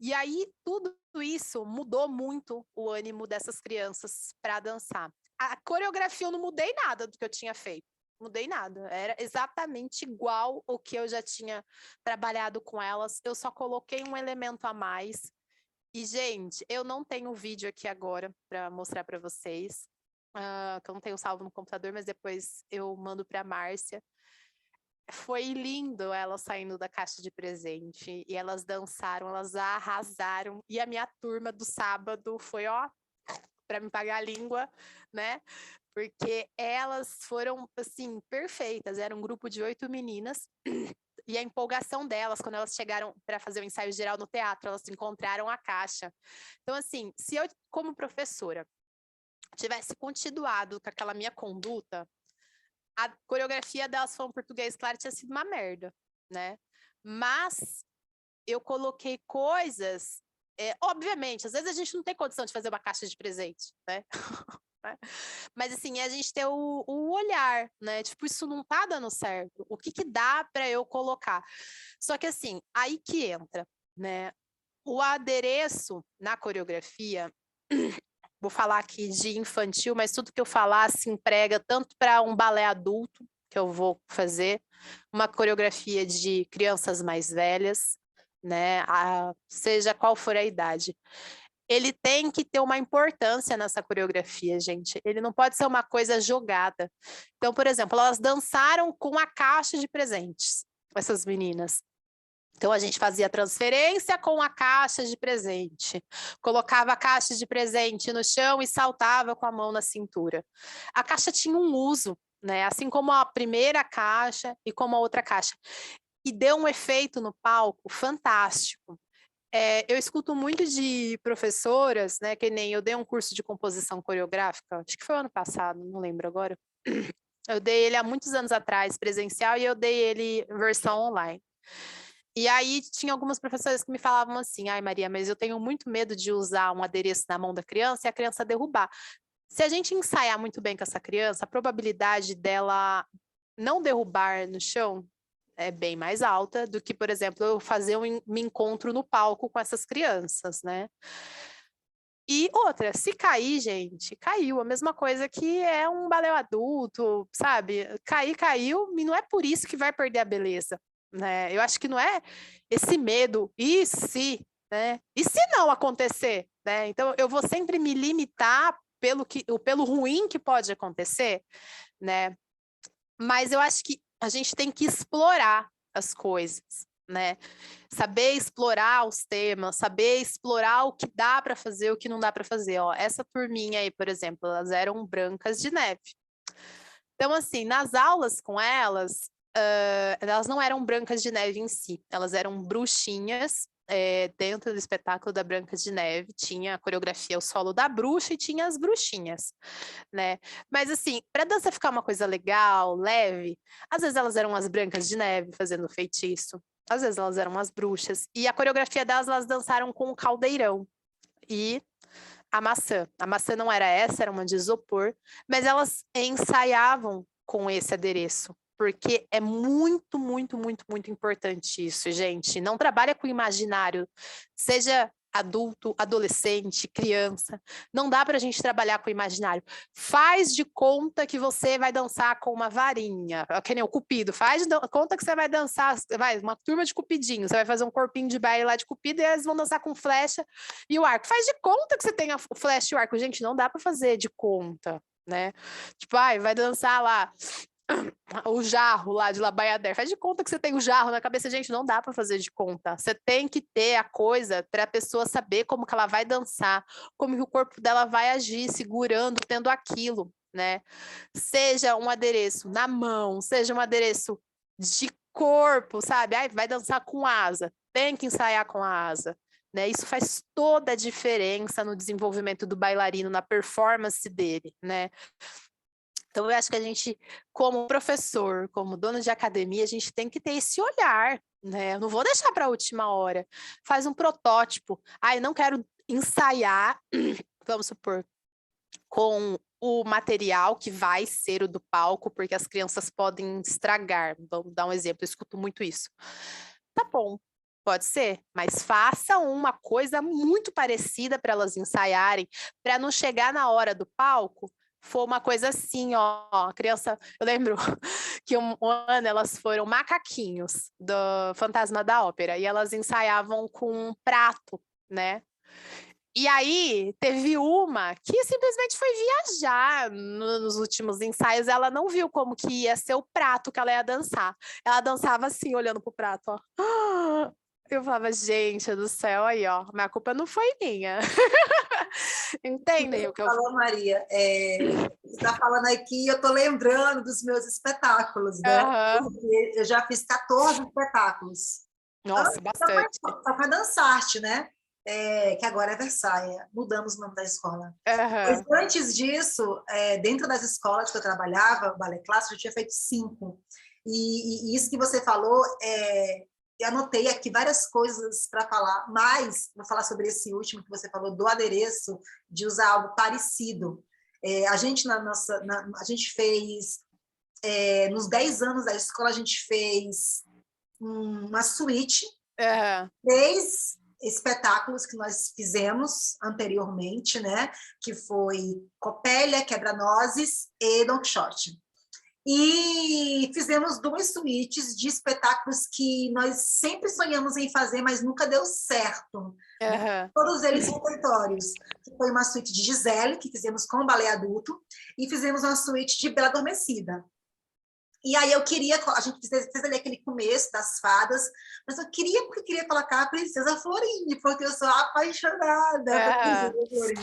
E aí, tudo isso mudou muito o ânimo dessas crianças para dançar. A coreografia eu não mudei nada do que eu tinha feito. Mudei nada. Era exatamente igual o que eu já tinha trabalhado com elas. Eu só coloquei um elemento a mais. E, gente, eu não tenho vídeo aqui agora para mostrar para vocês. Que eu não tenho salvo no computador, mas depois eu mando para a Márcia. Foi lindo elas saindo da caixa de presente, e elas dançaram, elas arrasaram, e a minha turma do sábado foi, ó, para me pagar a língua, né? Porque elas foram, assim, perfeitas, era um grupo de 8 meninas, e a empolgação delas, quando elas chegaram para fazer o ensaio geral no teatro, elas encontraram a caixa. Então, assim, se eu, como professora, tivesse continuado com aquela minha conduta, a coreografia delas falando português, claro, tinha sido uma merda, né? Mas eu coloquei coisas... obviamente, às vezes a gente não tem condição de fazer uma caixa de presente, né? Mas, assim, a gente ter o olhar, né? Tipo, isso não tá dando certo. O que dá para eu colocar? Só que, assim, aí que entra, né? O adereço na coreografia... Vou falar aqui de infantil, mas tudo que eu falar se emprega tanto para um balé adulto, que eu vou fazer, uma coreografia de crianças mais velhas, né? Seja qual for a idade. Ele tem que ter uma importância nessa coreografia, gente. Ele não pode ser uma coisa jogada. Então, por exemplo, elas dançaram com a caixa de presentes, essas meninas. Então, a gente fazia transferência com a caixa de presente. Colocava a caixa de presente no chão e saltava com a mão na cintura. A caixa tinha um uso, né? Assim como a primeira caixa e como a outra caixa. E deu um efeito no palco fantástico. Eu escuto muito de professoras, né? Que nem eu dei um curso de composição coreográfica, acho que foi ano passado, não lembro agora. Eu dei ele há muitos anos atrás, presencial, e eu dei ele versão online. E aí tinha algumas professoras que me falavam assim, ai Maria, mas eu tenho muito medo de usar um adereço na mão da criança e a criança derrubar. Se a gente ensaiar muito bem com essa criança, a probabilidade dela não derrubar no chão é bem mais alta do que, por exemplo, eu fazer me encontro no palco com essas crianças, né? E outra, se cair, gente, caiu. A mesma coisa que é um balé adulto, sabe? Caiu, e não é por isso que vai perder a beleza, né? Eu acho que não é esse medo, e se, né? E se não acontecer, né? Então, eu vou sempre me limitar pelo ruim que pode acontecer, né? Mas eu acho que a gente tem que explorar as coisas, né? Saber explorar os temas, saber explorar o que dá para fazer, o que não dá para fazer. Ó, essa turminha aí, por exemplo, elas eram brancas de neve. Então, assim, nas aulas com elas, elas não eram brancas de neve em si, elas eram bruxinhas. Dentro do espetáculo da Branca de Neve tinha a coreografia, o solo da bruxa, e tinha as bruxinhas, né? Mas assim, para dança ficar uma coisa legal, leve, às vezes elas eram as Brancas de Neve fazendo feitiço, às vezes elas eram as bruxas, e a coreografia delas, elas dançaram com o caldeirão e a maçã. A maçã não era essa, era uma de isopor, mas elas ensaiavam com esse adereço, porque é muito, muito, muito, muito importante isso, gente. Não trabalha com imaginário, seja adulto, adolescente, criança. Não dá para a gente trabalhar com imaginário. Faz de conta que você vai dançar com uma varinha, que nem o Cupido. Faz de conta que você vai dançar, uma turma de Cupidinho. Você vai fazer um corpinho de baile lá de Cupido e eles vão dançar com flecha e o arco. Faz de conta que você tem o flecha e o arco. Gente, não dá para fazer de conta, né? Tipo, vai dançar lá o jarro lá de Labaiader. Faz de conta que você tem o jarro na cabeça. Gente, não dá para fazer de conta. Você tem que ter a coisa para a pessoa saber como que ela vai dançar, como que o corpo dela vai agir, segurando, tendo aquilo, né? Seja um adereço na mão, seja um adereço de corpo, sabe? Ai, vai dançar com asa. Tem que ensaiar com a asa. Né? Isso faz toda a diferença no desenvolvimento do bailarino, na performance dele, né? Então, eu acho que a gente, como professor, como dono de academia, a gente tem que ter esse olhar, né? Eu não vou deixar para a última hora. Faz um protótipo. Eu não quero ensaiar, vamos supor, com o material que vai ser o do palco, porque as crianças podem estragar. Vamos dar um exemplo, eu escuto muito isso. Tá bom, pode ser, mas faça uma coisa muito parecida para elas ensaiarem, para não chegar na hora do palco, for uma coisa assim, ó, a criança, eu lembro que um ano elas foram macaquinhos do Fantasma da Ópera, e elas ensaiavam com um prato, né? E aí, teve uma que simplesmente foi viajar nos últimos ensaios, ela não viu como que ia ser o prato que ela ia dançar. Ela dançava assim, olhando pro prato, ó. Eu falava, gente do céu, aí, ó, minha culpa não foi minha. Entendem o que eu... Falou, Maria, você está falando aqui, eu estou lembrando dos meus espetáculos, né? Uhum. Eu já fiz 14 espetáculos. Nossa, bastante. Só com a Dançarte, né? Que agora é Versailles, mudamos o nome da escola. Mas Uhum. antes disso, dentro das escolas que eu trabalhava, o balé clássico, eu tinha feito 5. E isso que você falou, eu anotei aqui várias coisas para falar, mas vou falar sobre esse último que você falou, do adereço, de usar algo parecido. A gente, a gente fez, nos 10 anos da escola, a gente fez uma suíte, Uhum. 3 espetáculos que nós fizemos anteriormente, né? Que foi Copélia, Quebra-Nozes e Don Quixote. E fizemos 2 suítes de espetáculos que nós sempre sonhamos em fazer, mas nunca deu certo. Né? Uhum. Todos eles repertórios. Foi uma suíte de Gisele, que fizemos com o balé adulto, e fizemos uma suíte de Bela Adormecida. E aí eu queria, a gente fez ali aquele começo das fadas, mas eu queria, porque queria colocar a Princesa Florinda, porque eu sou apaixonada pela Princesa Florinda.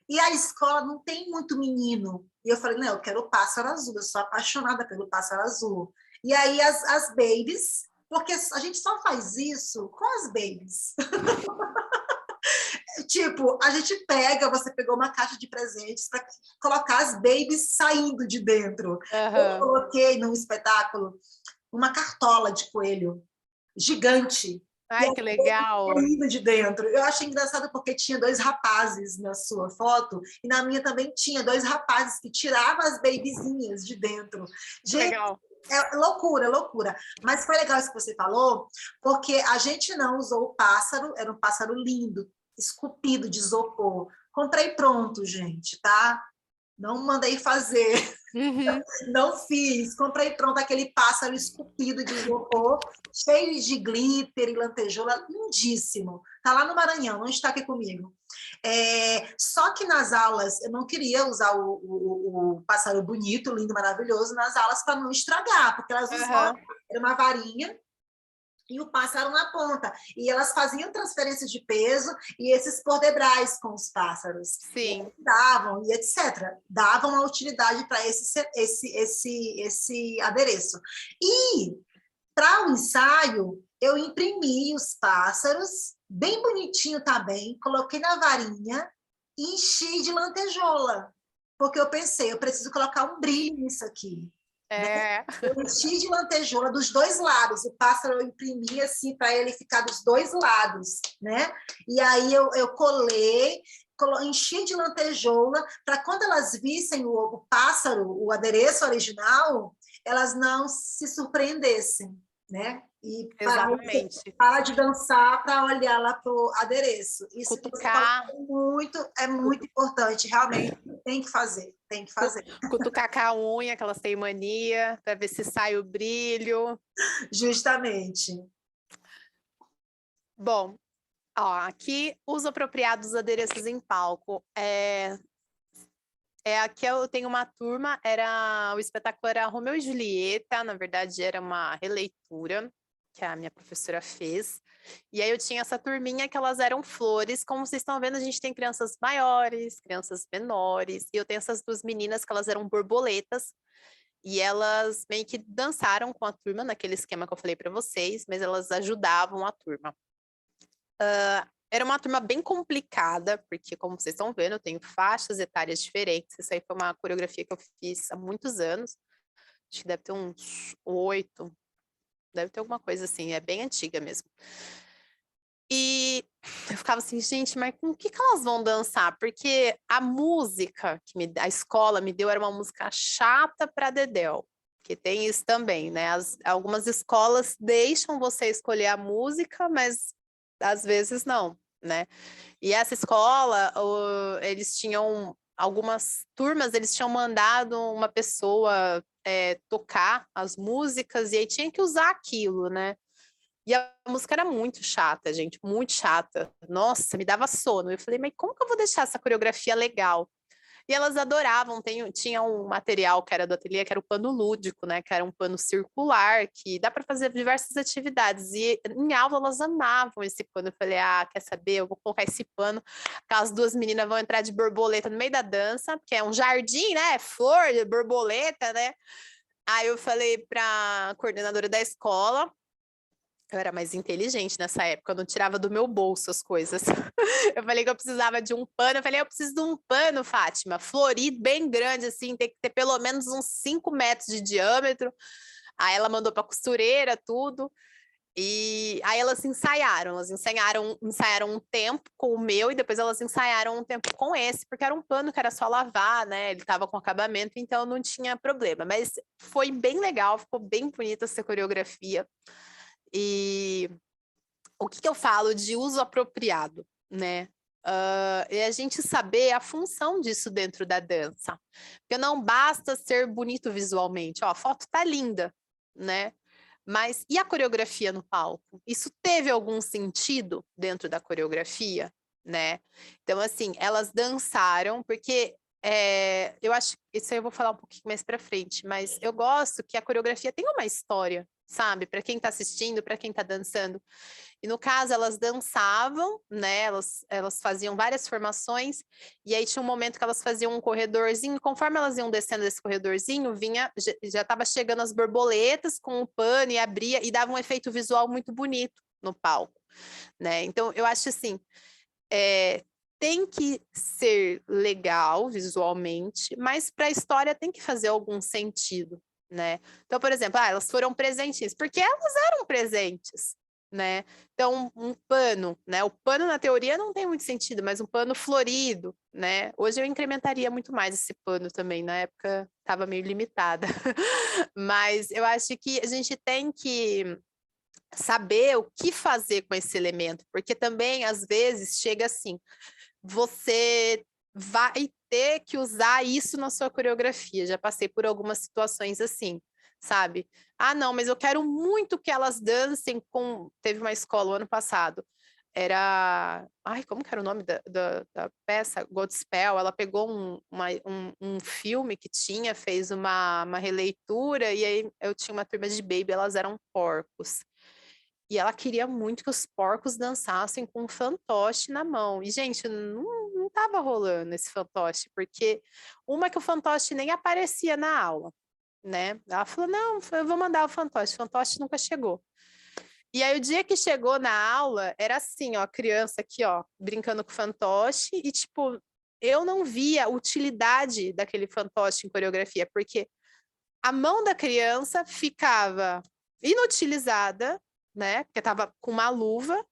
E a escola não tem muito menino. E eu falei, não, eu quero o Pássaro Azul, eu sou apaixonada pelo Pássaro Azul. E aí as babies, porque a gente só faz isso com as babies. Tipo, a gente pega, você pegou uma caixa de presentes para colocar as babies saindo de dentro. Eu coloquei num espetáculo uma cartola de coelho gigante. Ai, que legal. Saindo de dentro. Eu achei engraçado porque tinha 2 rapazes na sua foto e na minha também tinha 2 rapazes que tiravam as babyzinhas de dentro. Gente, Legal. é loucura, loucura. Mas foi legal isso que você falou, porque a gente não usou o pássaro, era um pássaro lindo, esculpido de isopor. Comprei pronto, gente, tá? Não mandei fazer. Uhum. Não fiz. Comprei pronto aquele pássaro esculpido de isopor, cheio de glitter e lantejoula, lindíssimo. Está lá no Maranhão, não está aqui comigo. Só que nas aulas, eu não queria usar o pássaro bonito, lindo, maravilhoso, nas aulas para não estragar, porque elas usavam, era uma varinha, e o pássaro na ponta. E elas faziam transferência de peso e esses pordebrais com os pássaros. Sim. E davam, e etc. Davam uma utilidade para esse adereço. E, para o ensaio, eu imprimi os pássaros, bem bonitinho também, coloquei na varinha e enchi de lantejoula. Porque eu pensei, eu preciso colocar um brilho nisso aqui. Né? Eu enchi de lantejoula dos 2 lados, o pássaro eu imprimi assim para ele ficar dos 2 lados, né? E aí eu colei, enchi de lantejoula para quando elas vissem o pássaro, o adereço original, elas não se surpreendessem, né? E para de dançar para olhar lá para o adereço. Isso Cutucar. É muito importante, realmente tem que fazer. Tem que fazer. Cutucar com a unha, que elas têm mania, para ver se sai o brilho. Justamente. Bom, ó, aqui uso apropriado dos adereços em palco. Aqui eu tenho uma turma, o espetáculo era Romeu e Julieta, na verdade era uma releitura que a minha professora fez. E aí eu tinha essa turminha que elas eram flores, como vocês estão vendo, a gente tem crianças maiores, crianças menores, e eu tenho essas duas meninas que elas eram borboletas, e elas meio que dançaram com a turma naquele esquema que eu falei para vocês, mas elas ajudavam a turma. Era uma turma bem complicada, porque, como vocês estão vendo, eu tenho faixas etárias diferentes. Isso aí foi uma coreografia que eu fiz há muitos anos. Acho que deve ter uns 8, deve ter alguma coisa assim, é bem antiga mesmo. E eu ficava assim, gente, mas com o que elas vão dançar? Porque a música que a escola me deu era uma música chata para dedéu, que tem isso também, né? Algumas escolas deixam você escolher a música, mas às vezes não, né? E essa escola, eles tinham algumas turmas, eles tinham mandado uma pessoa tocar as músicas e aí tinha que usar aquilo, né? E a música era muito chata, gente, muito chata. Nossa, me dava sono. Eu falei, mas como que eu vou deixar essa coreografia legal? E elas adoravam, tinha um material que era do ateliê, que era o pano lúdico, né? Que era um pano circular, que dá para fazer diversas atividades. E em aula elas amavam esse pano. Eu falei, quer saber? Eu vou colocar esse pano. Aquelas duas meninas vão entrar de borboleta no meio da dança, porque é um jardim, né? Flor, borboleta, né? Aí eu falei para a coordenadora da escola. Eu era mais inteligente nessa época, eu não tirava do meu bolso as coisas. Eu falei que eu precisava de um pano, eu falei, eu preciso de um pano, Fátima, florido, bem grande, assim, tem que ter pelo menos uns 5 metros de diâmetro. Aí ela mandou para costureira, tudo. E aí elas ensaiaram um tempo com o meu e depois elas ensaiaram um tempo com esse, porque era um pano que era só lavar, né? Ele estava com acabamento, então não tinha problema. Mas foi bem legal, ficou bem bonita essa coreografia. E o que eu falo de uso apropriado, né? É a gente saber a função disso dentro da dança. Porque não basta ser bonito visualmente. Ó, a foto tá linda, né? Mas e a coreografia no palco? Isso teve algum sentido dentro da coreografia, né? Então, assim, elas dançaram, porque eu acho que isso aí eu vou falar um pouquinho mais para frente, mas eu gosto que a coreografia tenha uma história, sabe? Para quem está assistindo, para quem está dançando. E no caso, elas dançavam, né? Elas faziam várias formações, e aí tinha um momento que elas faziam um corredorzinho, conforme elas iam descendo desse corredorzinho, já estava chegando as borboletas com o pano e abria, e dava um efeito visual muito bonito no palco, né? Então, eu acho assim, tem que ser legal visualmente, mas para a história tem que fazer algum sentido, né? Então, por exemplo, elas foram presentes, porque elas eram presentes, né? Então, um pano, né? O pano na teoria não tem muito sentido, mas um pano florido, né? Hoje eu incrementaria muito mais esse pano também, na época estava meio limitada. Mas eu acho que a gente tem que saber o que fazer com esse elemento, porque também às vezes chega assim, você vai ter que usar isso na sua coreografia. Já passei por algumas situações assim, sabe? Não, mas eu quero muito que elas dancem com... Teve uma escola o ano passado, era... como que era o nome da peça? Godspell. Ela pegou um filme que tinha, fez uma releitura, e aí eu tinha uma turma de baby, elas eram porcos. E ela queria muito que os porcos dançassem com um fantoche na mão. E, gente, não tava rolando esse fantoche, porque uma que o fantoche nem aparecia na aula, né? Ela falou, não, eu vou mandar o fantoche nunca chegou. E aí, o dia que chegou na aula, era assim, ó, a criança aqui, ó, brincando com o fantoche, e, tipo, eu não via a utilidade daquele fantoche em coreografia, porque a mão da criança ficava inutilizada, né? Porque tava com uma luva.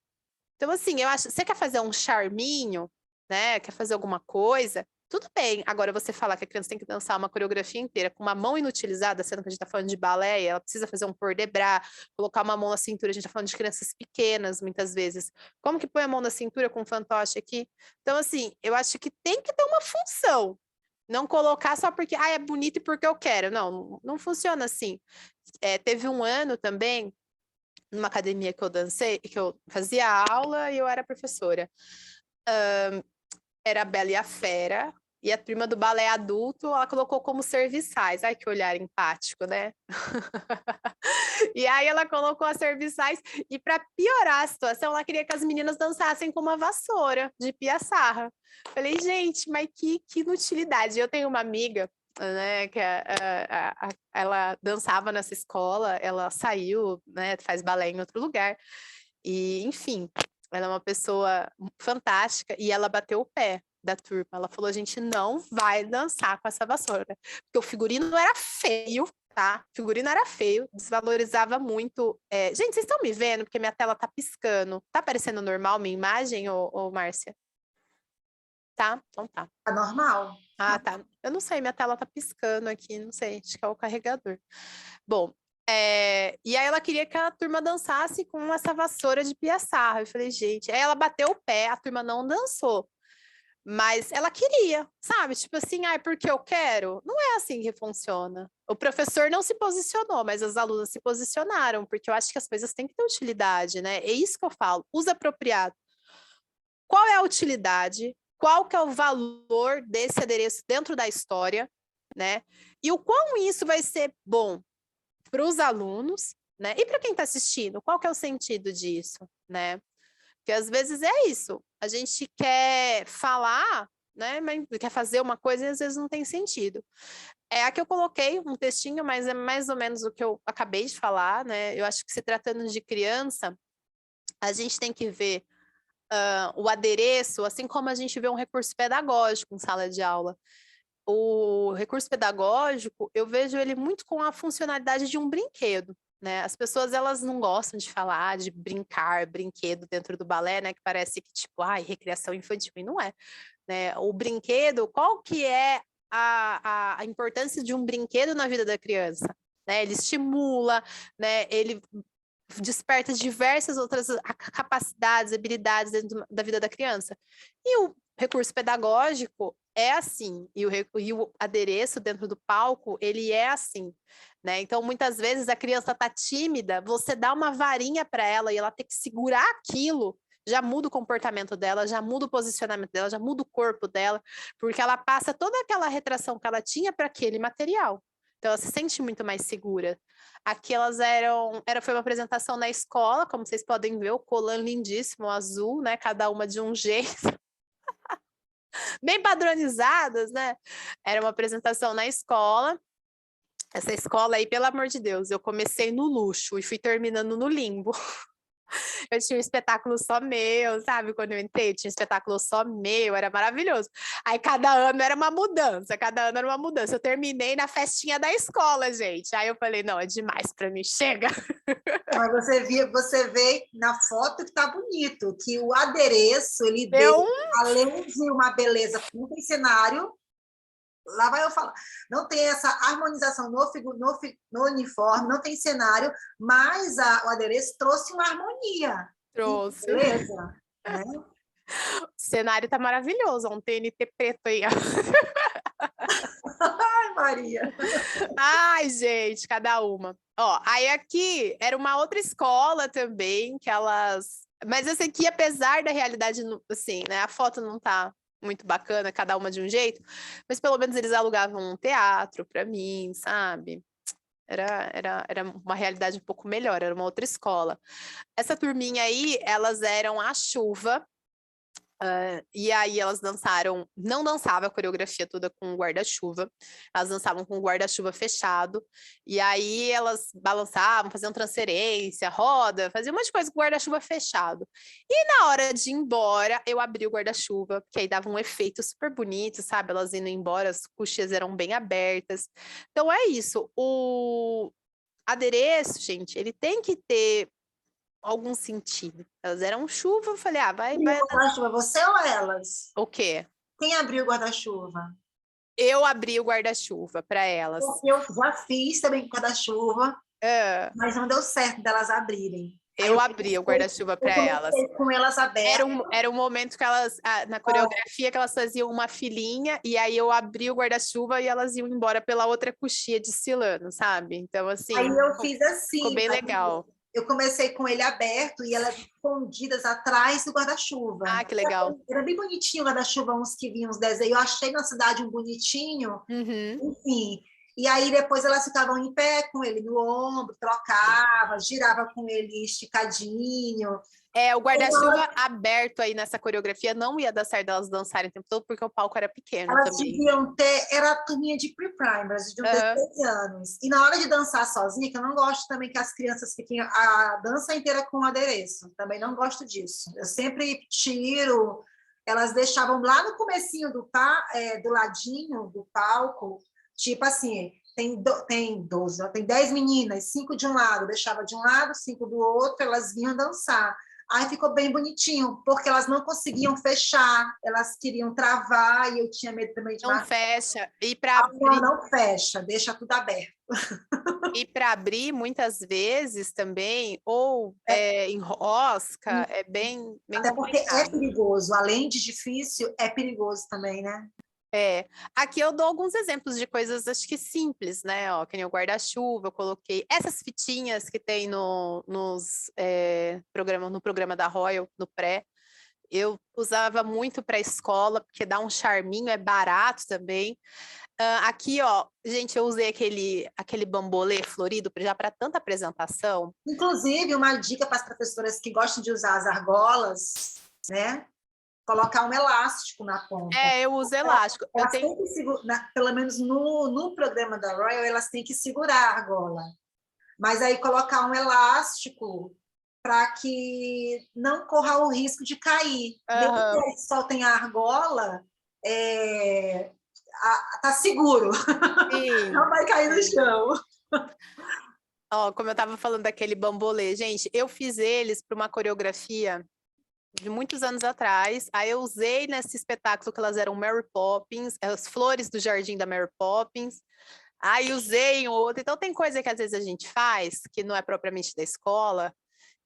Então, assim, eu acho, você quer fazer um charminho, né? Quer fazer alguma coisa? Tudo bem. Agora, você falar que a criança tem que dançar uma coreografia inteira com uma mão inutilizada, sendo que a gente tá falando de balé, e ela precisa fazer um port de bras, colocar uma mão na cintura, a gente tá falando de crianças pequenas, muitas vezes. Como que põe a mão na cintura com um fantoche aqui? Então, assim, eu acho que tem que ter uma função. Não colocar só porque, é bonito e porque eu quero. Não, não funciona assim. Teve um ano também, numa academia que eu dancei, que eu fazia aula e eu era professora. Era a Bela e a Fera, E a turma do balé adulto, ela colocou como serviçais. Ai, que olhar empático, né? E aí ela colocou as serviçais e para piorar a situação, ela queria que as meninas dançassem com uma vassoura de piaçarra. Falei, gente, mas que inutilidade. Eu tenho uma amiga, né, que ela dançava nessa escola, ela saiu, né, faz balé em outro lugar. E, enfim, ela é uma pessoa fantástica e ela bateu o pé da turma. Ela falou, a gente não vai dançar com essa vassoura, porque o figurino era feio, tá? O figurino era feio, desvalorizava muito. Gente, vocês estão me vendo? Porque minha tela tá piscando. Tá aparecendo normal minha imagem, ô Márcia? Tá? Então tá. Tá normal. Ah, tá. Eu não sei, minha tela tá piscando aqui, não sei, acho que é o carregador. Bom, e aí ela queria que a turma dançasse com essa vassoura de piaçarra. Eu falei, gente, aí ela bateu o pé, a turma não dançou. Mas ela queria, sabe? Tipo assim, porque eu quero. Não é assim que funciona. O professor não se posicionou, mas as alunas se posicionaram, porque eu acho que as coisas têm que ter utilidade, né? É isso que eu falo, uso apropriado. Qual é a utilidade? Qual que é o valor desse adereço dentro da história, né? E o quão isso vai ser bom para os alunos, né? E para quem está assistindo, qual que é o sentido disso, né? Porque às vezes é isso, a gente quer falar, né, mas quer fazer uma coisa e às vezes não tem sentido. Aqui eu coloquei um textinho, mas é mais ou menos o que eu acabei de falar, né? Eu acho que se tratando de criança, a gente tem que ver o adereço, assim como a gente vê um recurso pedagógico em sala de aula. O recurso pedagógico, eu vejo ele muito com a funcionalidade de um brinquedo. Né? As pessoas, elas não gostam de falar de brincar, brinquedo dentro do balé, né? Que parece que, tipo, recreação infantil, e não é. Né? O brinquedo, qual que é a importância de um brinquedo na vida da criança? Né? Ele estimula, né? Ele desperta diversas outras capacidades, habilidades dentro da vida da criança. E o recurso pedagógico é assim, e o adereço dentro do palco, ele é assim, né? Então, muitas vezes a criança tá tímida, você dá uma varinha para ela e ela tem que segurar aquilo, já muda o comportamento dela, já muda o posicionamento dela, já muda o corpo dela, porque ela passa toda aquela retração que ela tinha para aquele material. Então, ela se sente muito mais segura. Aqui elas foi uma apresentação na escola, como vocês podem ver, o colã lindíssimo, azul, né? Cada uma de um jeito. Bem padronizadas, né? Era uma apresentação na escola. Essa escola aí, pelo amor de Deus, eu comecei no luxo e fui terminando no limbo. Eu tinha um espetáculo só meu, sabe? Quando eu entrei, tinha um espetáculo só meu, era maravilhoso. Aí cada ano era uma mudança, cada ano era uma mudança. Eu terminei na festinha da escola, gente. Aí eu falei, não, é demais para mim, chega. Mas você vê na foto que tá bonito, que o adereço, ele deu, além de uma beleza, não tem cenário, lá vai eu falar, não tem essa harmonização no uniforme, não tem cenário, mas o adereço trouxe uma harmonia. Trouxe. Beleza, né? O cenário tá maravilhoso, um TNT preto aí. Ai, Maria. Ai, gente, cada uma. Ó, aí aqui era uma outra escola também, que elas... Mas essa aqui, apesar da realidade, assim, né? A foto não tá muito bacana, cada uma de um jeito, mas pelo menos eles alugavam um teatro para mim, sabe? Era uma realidade um pouco melhor, era uma outra escola. Essa turminha aí, elas eram a chuva, e aí elas dançaram, não dançava a coreografia toda com guarda-chuva, elas dançavam com o guarda-chuva fechado, e aí elas balançavam, faziam transferência, roda, faziam um monte de coisa com o guarda-chuva fechado. E na hora de ir embora, eu abri o guarda-chuva, porque aí dava um efeito super bonito, sabe? Elas indo embora, as coxias eram bem abertas. Então é isso, o adereço, gente, ele tem que ter algum sentido. Elas eram chuva, eu falei, vai. Guarda-chuva, você ou elas? O quê? Quem abriu o guarda-chuva? Eu abri o guarda-chuva para elas. Eu já fiz também com guarda-chuva, mas não deu certo delas abrirem. Eu abri o guarda-chuva para elas. Com elas abertas. Era um momento que elas, na coreografia, que elas faziam uma filinha, e aí eu abri o guarda-chuva e elas iam embora pela outra coxia desfilando, sabe? Então, assim. Aí eu fiz assim. Ficou bem legal. eu comecei com ele aberto e elas escondidas atrás do guarda-chuva. Ah, que legal. Era bem bonitinho o guarda-chuva, uns que vinham, uns desenhos. Eu achei na cidade um bonitinho, enfim. E aí depois elas ficavam em pé com ele no ombro, trocava, girava com ele esticadinho. O guarda-chuva aberto aí nessa coreografia não ia dar certo elas dançarem o tempo todo, porque o palco era pequeno elas também. deviam ter, era a turminha de pre-primers, de 13 anos. E na hora de dançar sozinha, que eu não gosto também que as crianças fiquem a dança inteira com adereço, também não gosto disso. Eu sempre tiro, elas deixavam lá no comecinho do ladinho do palco, tipo assim, tem 12, tem 10 meninas, 5 de um lado, deixava de um lado, 5 do outro, elas vinham dançar. Aí ficou bem bonitinho, porque elas não conseguiam fechar, elas queriam travar, e eu tinha medo também de... Não fecha. E para abrir... Não fecha, deixa tudo aberto. E para abrir, muitas vezes também, ou enrosca, é bem Até porque complicado. é perigoso, além de difícil, é perigoso também, né? Aqui eu dou alguns exemplos de coisas, acho que simples, né? Ó, que nem o guarda-chuva, eu coloquei essas fitinhas que tem no programa da Royal, no pré. Eu usava muito para a escola, porque dá um charminho, é barato também. Aqui, ó, gente, eu usei aquele bambolê florido já para tanta apresentação. Inclusive, uma dica para as professoras que gostam de usar as argolas, né? Colocar um elástico na ponta. Eu uso elástico. Têm que segurar, pelo menos no programa da Royal, elas têm que segurar a argola. Mas aí colocar um elástico para que não corra o risco de cair. Mesmo que só tenha argola, tá seguro. Sim. Não vai cair no chão. Ó, como eu estava falando daquele bambolê, gente, eu fiz eles para uma coreografia de muitos anos atrás. Aí eu usei nesse espetáculo que elas eram Mary Poppins, as flores do jardim da Mary Poppins. Aí usei em outro. Então tem coisa que às vezes a gente faz, que não é propriamente da escola,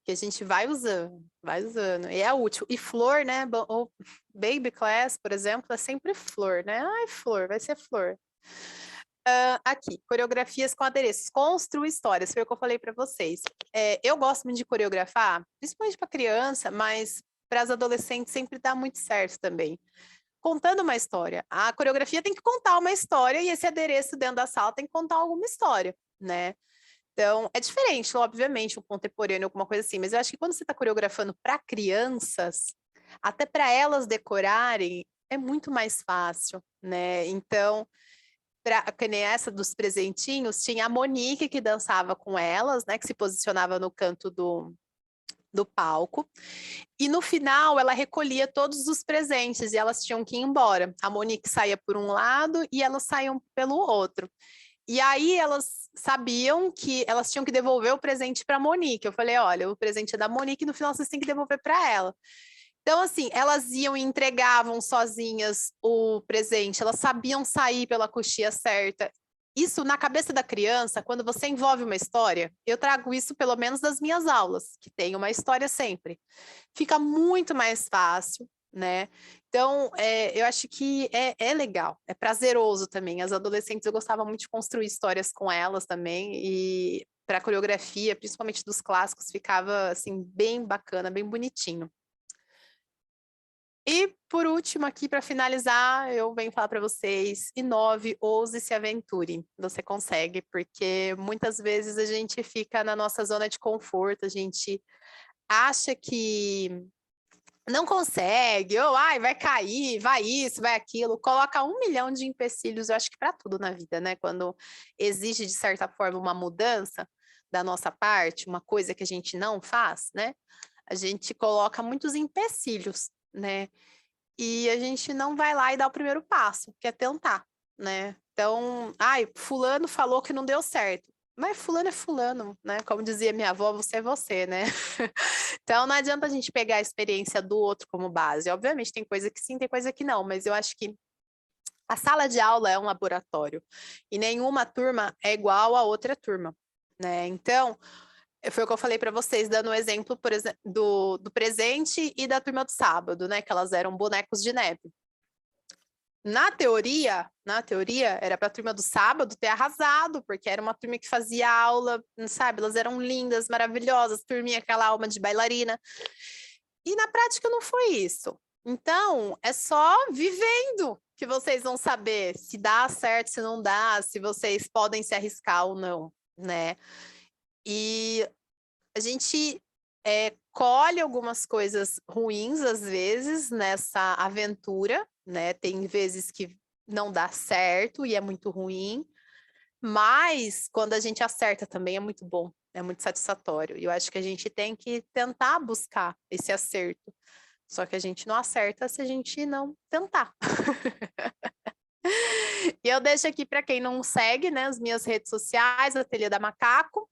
que a gente vai usando. E é útil. E flor, né? O baby class, por exemplo, é sempre flor, né? Ai, flor, vai ser flor. Aqui, coreografias com adereços. Construa histórias, foi o que eu falei para vocês. Eu gosto muito de coreografar, principalmente para criança, mas para as adolescentes sempre dá muito certo também. Contando uma história. A coreografia tem que contar uma história e esse adereço dentro da sala tem que contar alguma história, né? Então, é diferente, obviamente, um contemporâneo, alguma coisa assim, mas eu acho que quando você está coreografando para crianças, até para elas decorarem, é muito mais fácil, né? Então, que nem essa dos presentinhos, tinha a Monique que dançava com elas, né? Que se posicionava no canto do palco. E no final, ela recolhia todos os presentes e elas tinham que ir embora. A Monique saía por um lado e elas saíam pelo outro. E aí elas sabiam que elas tinham que devolver o presente para a Monique. Eu falei, olha, o presente é da Monique e no final vocês têm que devolver para ela. Então, assim, elas iam e entregavam sozinhas o presente, elas sabiam sair pela coxia certa. Isso, na cabeça da criança, quando você envolve uma história, eu trago isso pelo menos das minhas aulas, que tem uma história sempre. Fica muito mais fácil, né? Então, eu acho que é legal, é prazeroso também. As adolescentes, eu gostava muito de construir histórias com elas também, e para a coreografia, principalmente dos clássicos, ficava, assim, bem bacana, bem bonitinho. E, por último, aqui para finalizar, eu venho falar para vocês, inove, ouse, se aventure. Você consegue, porque muitas vezes a gente fica na nossa zona de conforto, a gente acha que não consegue, ou vai cair, vai isso, vai aquilo, coloca 1 milhão de empecilhos, eu acho que para tudo na vida, né? Quando exige, de certa forma, uma mudança da nossa parte, uma coisa que a gente não faz, né? A gente coloca muitos empecilhos, né? E a gente não vai lá e dá o primeiro passo, que é tentar, né? Então, fulano falou que não deu certo. Mas fulano é fulano, né? Como dizia minha avó, você é você, né? Então, não adianta a gente pegar a experiência do outro como base. Obviamente, tem coisa que sim, tem coisa que não, mas eu acho que a sala de aula é um laboratório e nenhuma turma é igual a outra turma, né? Então, foi o que eu falei para vocês, dando o exemplo, por exemplo, do presente e da turma do sábado, né? Que elas eram bonecos de neve. Na teoria, era para a turma do sábado ter arrasado, porque era uma turma que fazia aula, sabe? Elas eram lindas, maravilhosas, turminha, aquela alma de bailarina. E na prática não foi isso. Então, é só vivendo que vocês vão saber se dá certo, se não dá, se vocês podem se arriscar ou não, né? E a gente colhe algumas coisas ruins, às vezes, nessa aventura, né? Tem vezes que não dá certo e é muito ruim, mas quando a gente acerta também é muito bom, é muito satisfatório. E eu acho que a gente tem que tentar buscar esse acerto. Só que a gente não acerta se a gente não tentar. E eu deixo aqui para quem não segue, né, as minhas redes sociais, Ateliê da Macaco,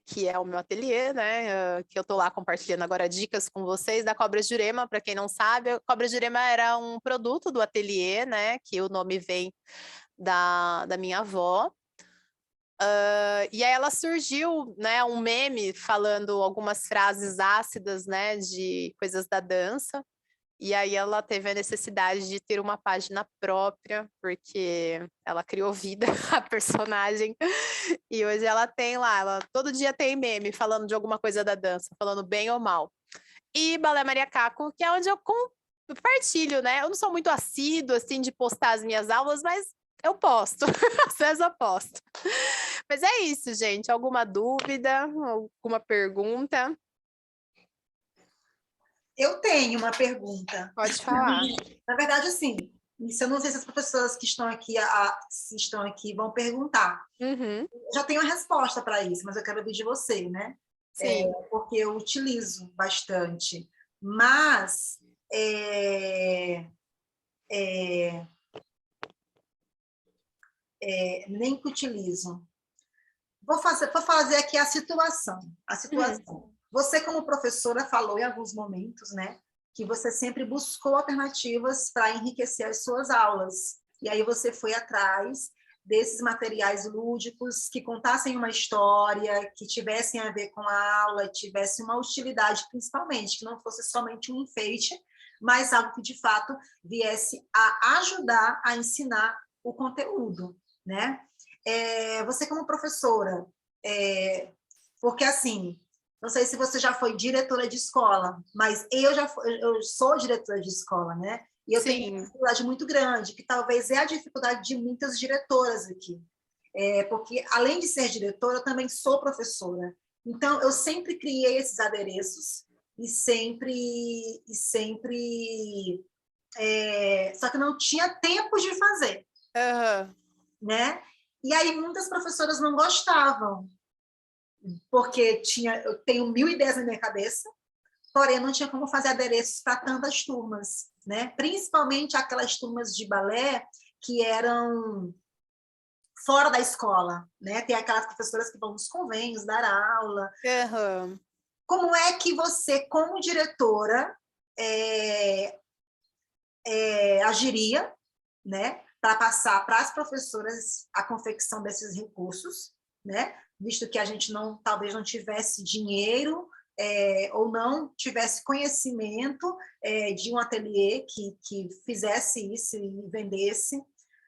que é o meu ateliê, né? Que eu tô lá compartilhando agora dicas com vocês da cobra Jurema. Para quem não sabe, a cobra Jurema era um produto do ateliê, né? Que o nome vem da minha avó. E aí ela surgiu, né? Um meme falando algumas frases ácidas, né? De coisas da dança. E aí ela teve a necessidade de ter uma página própria, porque ela criou vida à personagem. E hoje ela tem lá, ela todo dia tem meme falando de alguma coisa da dança, falando bem ou mal. E Balé Maria Caco, que é onde eu compartilho, né? Eu não sou muito assídua, assim, de postar as minhas aulas, mas eu posto, às vezes eu posto. Mas é isso, gente. Alguma dúvida, alguma pergunta? Eu tenho uma pergunta. Pode falar. Na verdade, assim, isso eu não sei se as professoras que estão aqui, se estão aqui, vão perguntar. Uhum. Já tenho a resposta para isso, mas eu quero ouvir de você, né? Sim. Porque eu utilizo bastante. Mas nem que utilizo. Vou fazer aqui a situação. Você, como professora, falou em alguns momentos, né, que você sempre buscou alternativas para enriquecer as suas aulas. E aí você foi atrás desses materiais lúdicos que contassem uma história, que tivessem a ver com a aula, tivesse uma utilidade, principalmente, que não fosse somente um enfeite, mas algo que, de fato, viesse a ajudar a ensinar o conteúdo, né? Você como professora, porque assim, não sei se você já foi diretora de escola, mas eu sou diretora de escola, né? E eu tenho uma dificuldade muito grande, que talvez é a dificuldade de muitas diretoras aqui. Porque, além de ser diretora, eu também sou professora. Então, eu sempre criei esses adereços e só que não tinha tempo de fazer. Uhum. Né? E aí muitas professoras não gostavam, porque eu tenho 1000 ideias na minha cabeça, porém não tinha como fazer adereços para tantas turmas, né? Principalmente aquelas turmas de balé que eram fora da escola, né? Tem aquelas professoras que vão nos convênios dar aula. Uhum. Como é que você, como diretora, agiria, né, para passar para as professoras a confecção desses recursos, né, visto que a gente talvez não tivesse dinheiro ou não tivesse conhecimento de um ateliê que fizesse isso e vendesse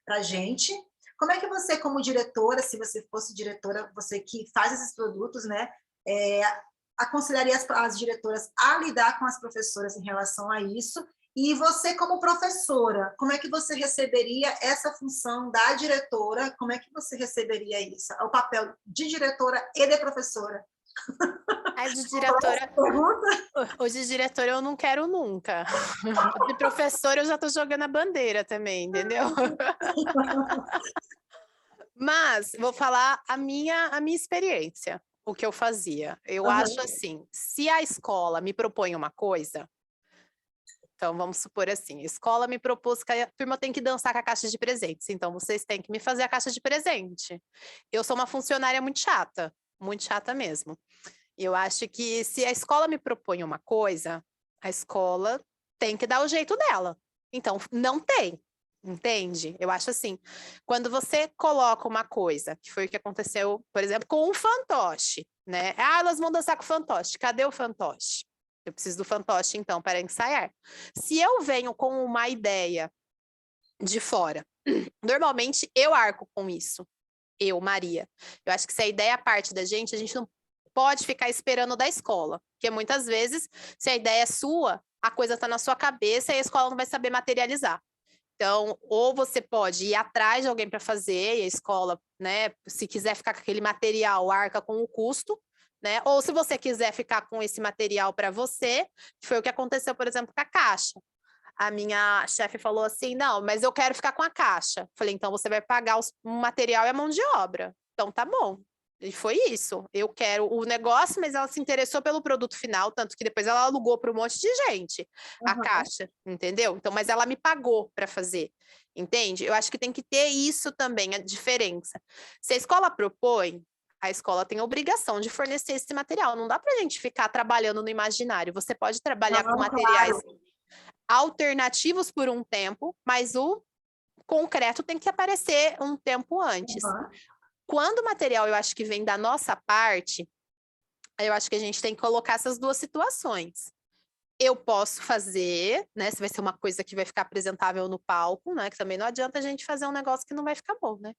para a gente. Como é que você, como diretora, se você fosse diretora, você que faz esses produtos, né, aconselharia as diretoras a lidar com as professoras em relação a isso? E você, como professora, como é que você receberia essa função da diretora? Como é que você receberia isso? O papel de diretora e de professora? De diretora... Hoje de diretora eu não quero nunca. De professora eu já estou jogando a bandeira também, entendeu? Mas vou falar a minha experiência, o que eu fazia. Eu acho assim, se a escola me propõe uma coisa, então vamos supor assim, a escola me propôs que a turma tem que dançar com a caixa de presentes, então vocês têm que me fazer a caixa de presente. Eu sou uma funcionária muito chata mesmo. Eu acho que se a escola me propõe uma coisa, a escola tem que dar o jeito dela. Então, não tem, entende? Eu acho assim, quando você coloca uma coisa, que foi o que aconteceu, por exemplo, com o fantoche, né? Ah, elas vão dançar com o fantoche. Cadê o fantoche? Eu preciso do fantoche, então, para ensaiar. Se eu venho com uma ideia de fora. Normalmente, eu arco com isso. Eu, Maria. Eu acho que se a ideia parte da gente, a gente não pode ficar esperando da escola. Porque muitas vezes, se a ideia é sua, a coisa está na sua cabeça e a escola não vai saber materializar. Então, ou você pode ir atrás de alguém para fazer, e a escola, né, se quiser ficar com aquele material, arca com o custo, né? Ou se você quiser ficar com esse material para você, que foi o que aconteceu, por exemplo, com a caixa. A minha chefe falou assim: não, mas eu quero ficar com a caixa. Falei, então você vai pagar o material e a mão de obra. Então tá bom. E foi isso. Eu quero o negócio, mas ela se interessou pelo produto final, tanto que depois ela alugou para um monte de gente a caixa, entendeu? Então, mas ela me pagou para fazer, entende? Eu acho que tem que ter isso também, a diferença. Se a escola propõe, a escola tem a obrigação de fornecer esse material. Não dá para a gente ficar trabalhando no imaginário. Você pode trabalhar com materiais alternativos por um tempo, mas o concreto tem que aparecer um tempo antes. Quando o material, eu acho que vem da nossa parte, eu acho que a gente tem que colocar essas duas situações. Eu posso fazer, né? Se vai ser uma coisa que vai ficar apresentável no palco, né? Que também não adianta a gente fazer um negócio que não vai ficar bom, né?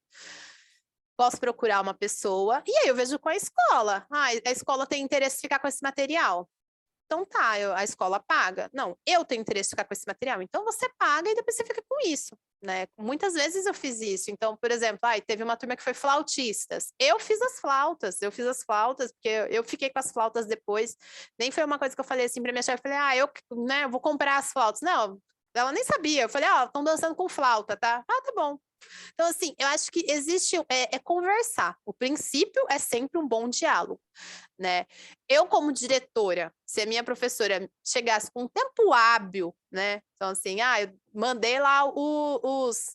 Posso procurar uma pessoa, e aí eu vejo com a escola. Ah, a escola tem interesse em ficar com esse material. Então tá, a escola paga. Não, eu tenho interesse em ficar com esse material, então você paga e depois você fica com isso, né? Muitas vezes eu fiz isso. Então, por exemplo, teve uma turma que foi flautistas. Eu fiz as flautas, porque eu fiquei com as flautas depois. Nem foi uma coisa que eu falei assim pra minha chefe, falei, eu vou comprar as flautas. Não, ela nem sabia. Eu falei, estão dançando com flauta, tá? Ah, tá bom. Então, assim, eu acho que existe, conversar. O princípio é sempre um bom diálogo, né? Eu, como diretora, se a minha professora chegasse com um tempo hábil, né? Então, assim, eu mandei lá os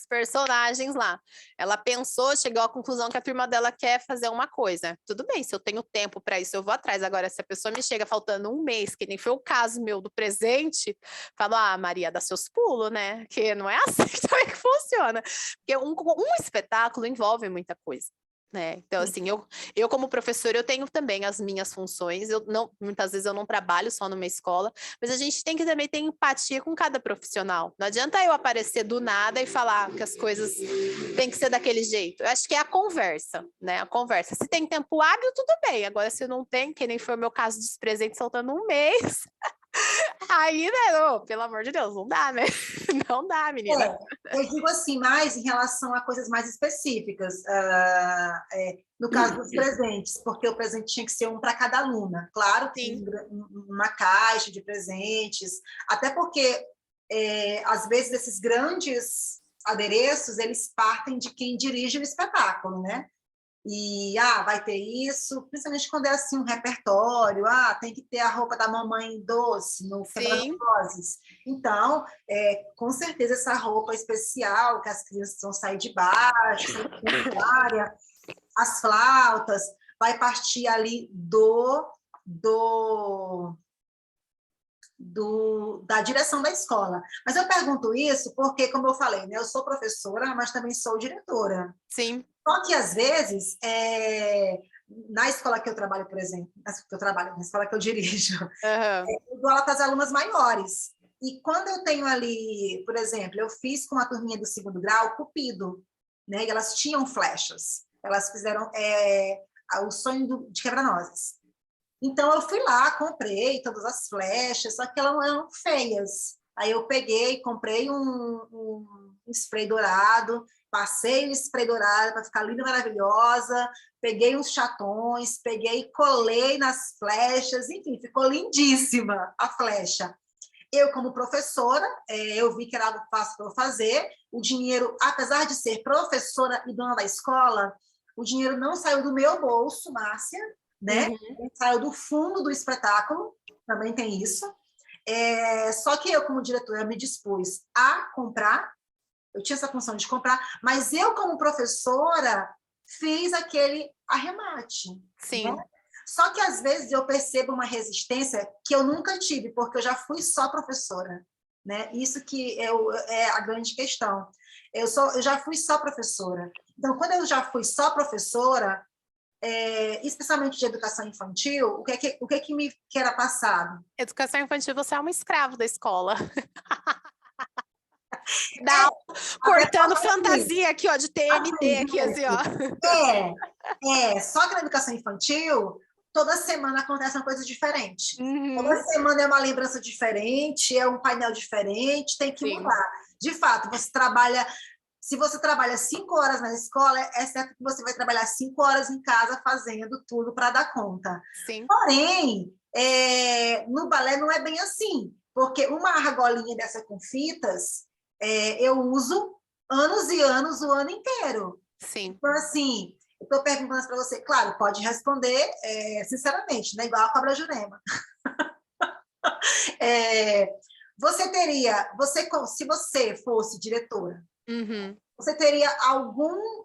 personagens lá. Ela pensou, chegou à conclusão que a turma dela quer fazer uma coisa. Tudo bem, se eu tenho tempo para isso, eu vou atrás. Agora, se a pessoa me chega faltando um mês, que nem foi o caso meu do presente, falo, Maria, dá seus pulos, né? Que não é assim que também que funciona. Porque um espetáculo envolve muita coisa. Né? Então, assim, eu como professora, eu tenho também as minhas funções, muitas vezes eu não trabalho só numa escola, mas a gente tem que também ter empatia com cada profissional. Não adianta eu aparecer do nada e falar que as coisas têm que ser daquele jeito. Eu acho que é a conversa, né? A conversa. Se tem tempo hábil, tudo bem. Agora, se não tem, que nem foi o meu caso dos presentes faltando um mês, aí, né? Pelo amor de Deus, não dá, né? Não dá, menina. Eu digo assim, mais em relação a coisas mais específicas, no caso dos presentes, porque o presente tinha que ser um para cada aluna. Claro que uma caixa de presentes, até porque, às vezes, esses grandes adereços, eles partem de quem dirige o espetáculo, né? E, vai ter isso, principalmente quando é assim um repertório, tem que ter a roupa da mamãe doce no quebra-vozes. Então, com certeza, essa roupa especial que as crianças vão sair de baixo, as flautas, vai partir ali da direção da escola. Mas eu pergunto isso porque, como eu falei, né, eu sou professora, mas também sou diretora. Sim. Só que, às vezes, na escola que eu trabalho, por exemplo, na escola que eu dirijo, eu dou aula para as alunas maiores. E quando eu tenho ali, por exemplo, eu fiz com a turminha do 2º grau Cupido, né? E elas tinham flechas. Elas fizeram o sonho de quebra-nozes. Então, eu fui lá, comprei todas as flechas, só que elas eram feias. Aí eu peguei, comprei um spray dourado, passei o spray dourado para ficar linda e maravilhosa, peguei uns chatões, peguei e colei nas flechas, enfim, ficou lindíssima a flecha. Eu, como professora, eu vi que era algo fácil para eu fazer, o dinheiro, apesar de ser professora e dona da escola, o dinheiro não saiu do meu bolso, Márcia, né? Saiu do fundo do espetáculo, também tem isso. Só que eu, como diretora, me dispus a comprar, eu tinha essa função de comprar, mas eu, como professora, fiz aquele arremate. Sim. Né? Só que, às vezes, eu percebo uma resistência que eu nunca tive, porque eu já fui só professora. Né? Isso que é a grande questão. Eu já fui só professora. Então, quando eu já fui só professora, especialmente de educação infantil, o que me era passado? Educação infantil, você é uma escrava da escola. Dá, cortando assim, fantasia aqui, ó, de TNT, aqui, assim, ó. Só que na educação infantil, toda semana acontece uma coisa diferente. Uhum. Toda semana é uma lembrança diferente, é um painel diferente, tem que mudar. De fato, se você trabalha 5 horas na escola, é certo que você vai trabalhar 5 horas em casa fazendo tudo para dar conta. Sim. Porém, no balé não é bem assim, porque uma argolinha dessa com fitas, eu uso anos e anos, o ano inteiro. Sim. Então, assim, eu estou perguntando para você, claro, pode responder sinceramente, né? Igual a cobra Jurema. Se você fosse diretora, você teria algum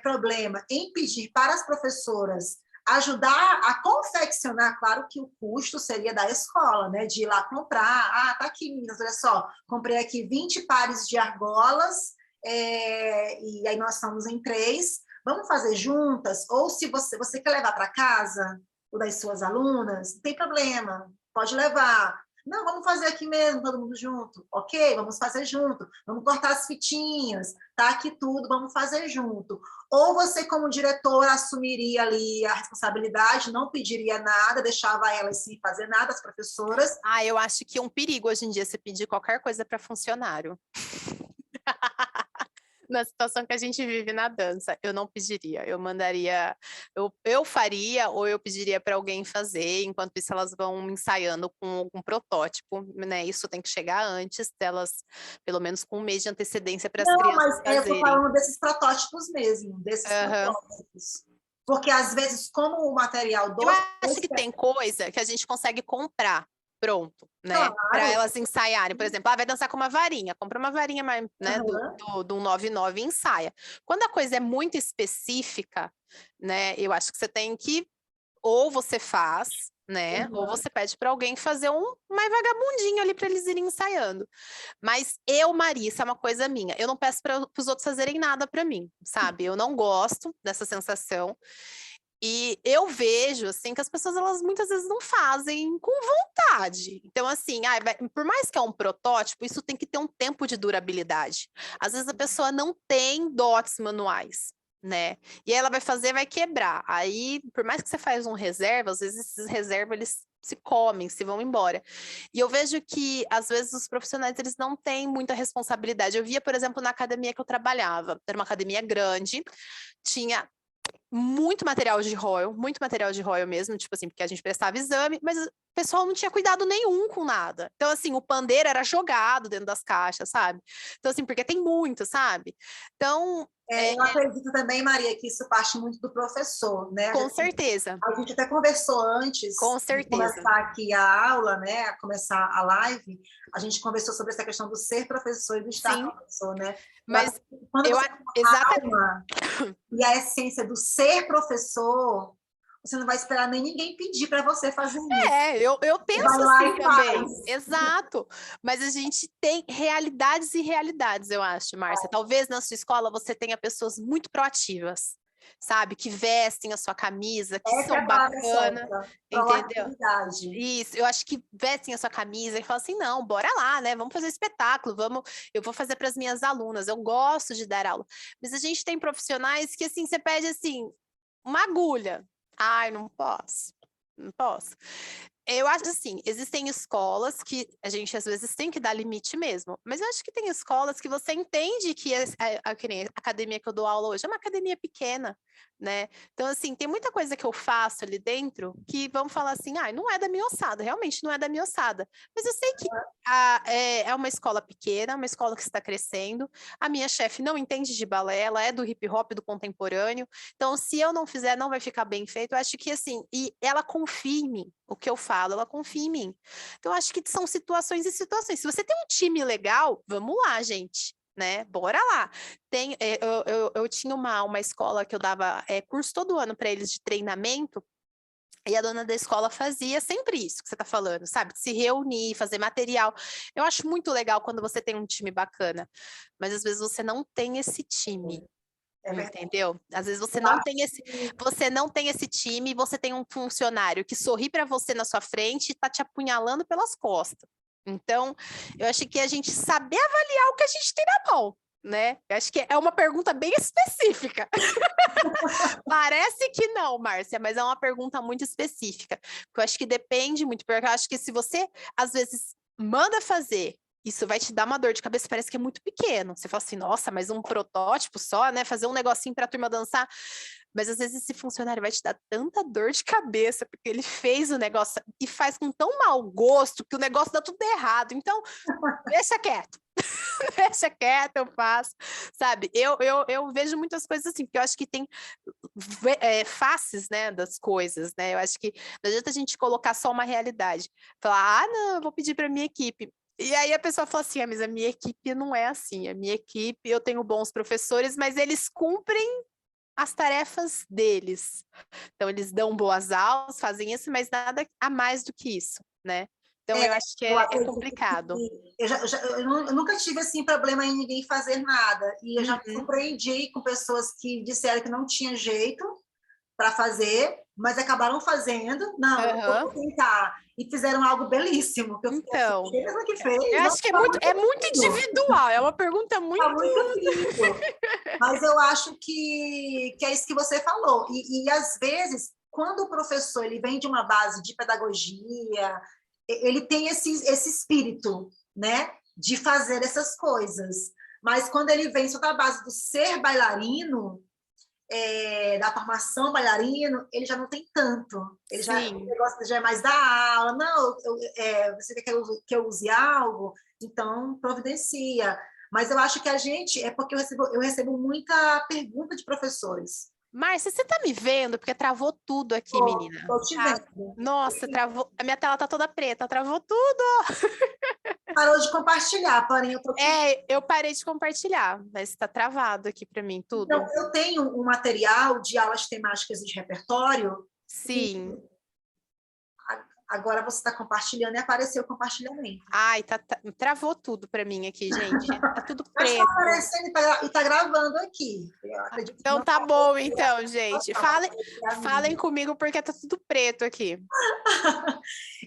problema em pedir para as professoras ajudar a confeccionar? Claro que o custo seria da escola, né? De ir lá comprar. Tá aqui, meninas, olha só, comprei aqui 20 pares de argolas, e aí nós estamos em 3. Vamos fazer juntas? Ou se você quer levar para casa, o das suas alunas, não tem problema, pode levar. Não, vamos fazer aqui mesmo, todo mundo junto. Ok, vamos fazer junto. Vamos cortar as fitinhas, tá aqui tudo, vamos fazer junto. Ou você, como diretora, assumiria ali a responsabilidade, não pediria nada, deixava elas sem fazer nada, as professoras. Eu acho que é um perigo hoje em dia você pedir qualquer coisa para funcionário. Na situação que a gente vive na dança, eu não pediria, eu mandaria, eu faria ou eu pediria para alguém fazer, enquanto isso elas vão ensaiando com algum protótipo, né? Isso tem que chegar antes delas, pelo menos com 1 mês de antecedência para as crianças fazerem. Eu estou falando desses protótipos mesmo, protótipos. Porque às vezes, como o material eu acho que tem coisa que a gente consegue comprar pronto, né? Claro. Para elas ensaiarem, por exemplo, vai dançar com uma varinha, compra uma varinha, né, do 99 e ensaia. Quando a coisa é muito específica, né, eu acho que você tem que, ou você faz, né, ou você pede para alguém fazer mais vagabundinho ali para eles irem ensaiando. Mas Marissa, é uma coisa minha, eu não peço para os outros fazerem nada para mim, sabe? Eu não gosto dessa sensação. E eu vejo, assim, que as pessoas, elas muitas vezes não fazem com vontade. Então, assim, por mais que é um protótipo, isso tem que ter um tempo de durabilidade. Às vezes a pessoa não tem dotes manuais, né? E aí ela vai fazer, vai quebrar. Aí, por mais que você faz um reserva, às vezes esses reservas, eles se comem, se vão embora. E eu vejo que, às vezes, os profissionais, eles não têm muita responsabilidade. Eu via, por exemplo, na academia que eu trabalhava. Era uma academia grande, tinha muito material de royal mesmo, tipo assim, porque a gente prestava exame, mas o pessoal não tinha cuidado nenhum com nada. Então, assim, o pandeiro era jogado dentro das caixas, sabe? Então, assim, porque tem muito, sabe? Então... eu acredito também, Maria, que isso parte muito do professor, né? Com certeza. A gente até conversou antes de começar aqui a aula, né? A começar a live, a gente conversou sobre essa questão do ser professor e do estar professor, né? Mas quando você alma e a essência do ser professor, você não vai esperar nem ninguém pedir para você fazer isso. Eu penso assim também. Exato. Mas a gente tem realidades e realidades, eu acho, Márcia. Talvez na sua escola você tenha pessoas muito proativas, sabe? Que vestem a sua camisa, que são bacanas, entendeu? Isso, eu acho que vestem a sua camisa e falam assim, não, bora lá, né? Vamos fazer espetáculo, eu vou fazer para as minhas alunas, eu gosto de dar aula. Mas a gente tem profissionais que, assim, você pede, assim, uma agulha. Não posso, não posso. Eu acho assim, existem escolas que a gente às vezes tem que dar limite mesmo, mas eu acho que tem escolas que você entende que a academia que eu dou aula hoje é uma academia pequena, né? Então, assim, tem muita coisa que eu faço ali dentro que vão falar assim, não é da minha ossada, realmente não é da minha ossada. Mas eu sei que é uma escola pequena, uma escola que está crescendo, a minha chefe não entende de balé, ela é do hip hop, do contemporâneo, então se eu não fizer, não vai ficar bem feito. Eu acho que, assim, e ela confia em mim, o que eu falo, ela confia em mim. Então, eu acho que são situações e situações. Se você tem um time legal, vamos lá, gente, né? Bora lá. Eu tinha uma escola que eu dava curso todo ano para eles de treinamento, e a dona da escola fazia sempre isso que você está falando, sabe? Se reunir, fazer material. Eu acho muito legal quando você tem um time bacana, mas às vezes você não tem esse time. Entendeu? Às vezes você não tem esse time, você tem um funcionário que sorri para você na sua frente e está te apunhalando pelas costas. Então, eu acho que a gente saber avaliar o que a gente tem na mão, né? Eu acho que é uma pergunta bem específica. Parece que não, Márcia, mas é uma pergunta muito específica. Porque eu acho que depende muito, porque eu acho que se você, às vezes, manda fazer, isso vai te dar uma dor de cabeça, parece que é muito pequeno. Você fala assim, nossa, mas um protótipo só, né? Fazer um negocinho para a turma dançar. Mas às vezes esse funcionário vai te dar tanta dor de cabeça, porque ele fez o negócio e faz com tão mau gosto que o negócio dá tudo errado. Então, deixa quieto. Deixa quieto, eu faço, sabe? Eu vejo muitas coisas assim, porque eu acho que tem faces, né, das coisas, né? Eu acho que não adianta a gente colocar só uma realidade. Falar, ah, não, eu vou pedir para minha equipe. E aí a pessoa fala assim, ah, mas a minha equipe não é assim. A minha equipe, eu tenho bons professores, mas eles cumprem as tarefas deles. Então, eles dão boas aulas, fazem isso, mas nada a mais do que isso, né? Então, eu acho que Eu é acredito complicado. que eu nunca tive assim problema em ninguém fazer nada, e eu já me Uhum. surpreendi com pessoas que disseram que não tinha jeito para fazer, mas acabaram fazendo. Não, eu Aham. vou tentar. E fizeram algo belíssimo, que eu fiquei assim, Então, mesmo que eu fez, não, acho que tá é muito muito lindo, individual, é uma pergunta tá muito. muito lindo. Mas eu acho que é isso que você falou. E às vezes, quando o professor ele vem de uma base de pedagogia, ele tem esse espírito, né, de fazer essas coisas. Mas quando ele vem só da base do ser bailarino, da formação bailarino, ele já não tem tanto. O Sim. negócio já é mais da aula. Não, você quer que eu use algo? Então, providencia. Mas eu acho que a gente, é porque eu recebo muita pergunta de professores. Márcia, você tá me vendo? Porque travou tudo aqui, menina. Estou te Tá? vendo. Nossa, travou. A minha tela tá toda preta, travou tudo. Parou de compartilhar, porém eu estou te vendo. Eu parei de compartilhar, mas tá travado aqui para mim Então, tudo. eu tenho um material de aulas temáticas de repertório e Sim. agora você está compartilhando e apareceu o compartilhamento. Ai, travou tudo para mim aqui, gente. Tá tudo Mas está preto. aparecendo e está gravando aqui. Eu acredito que Então não tá está bom, então, gente. a Falem minha. comigo porque tá tudo preto aqui.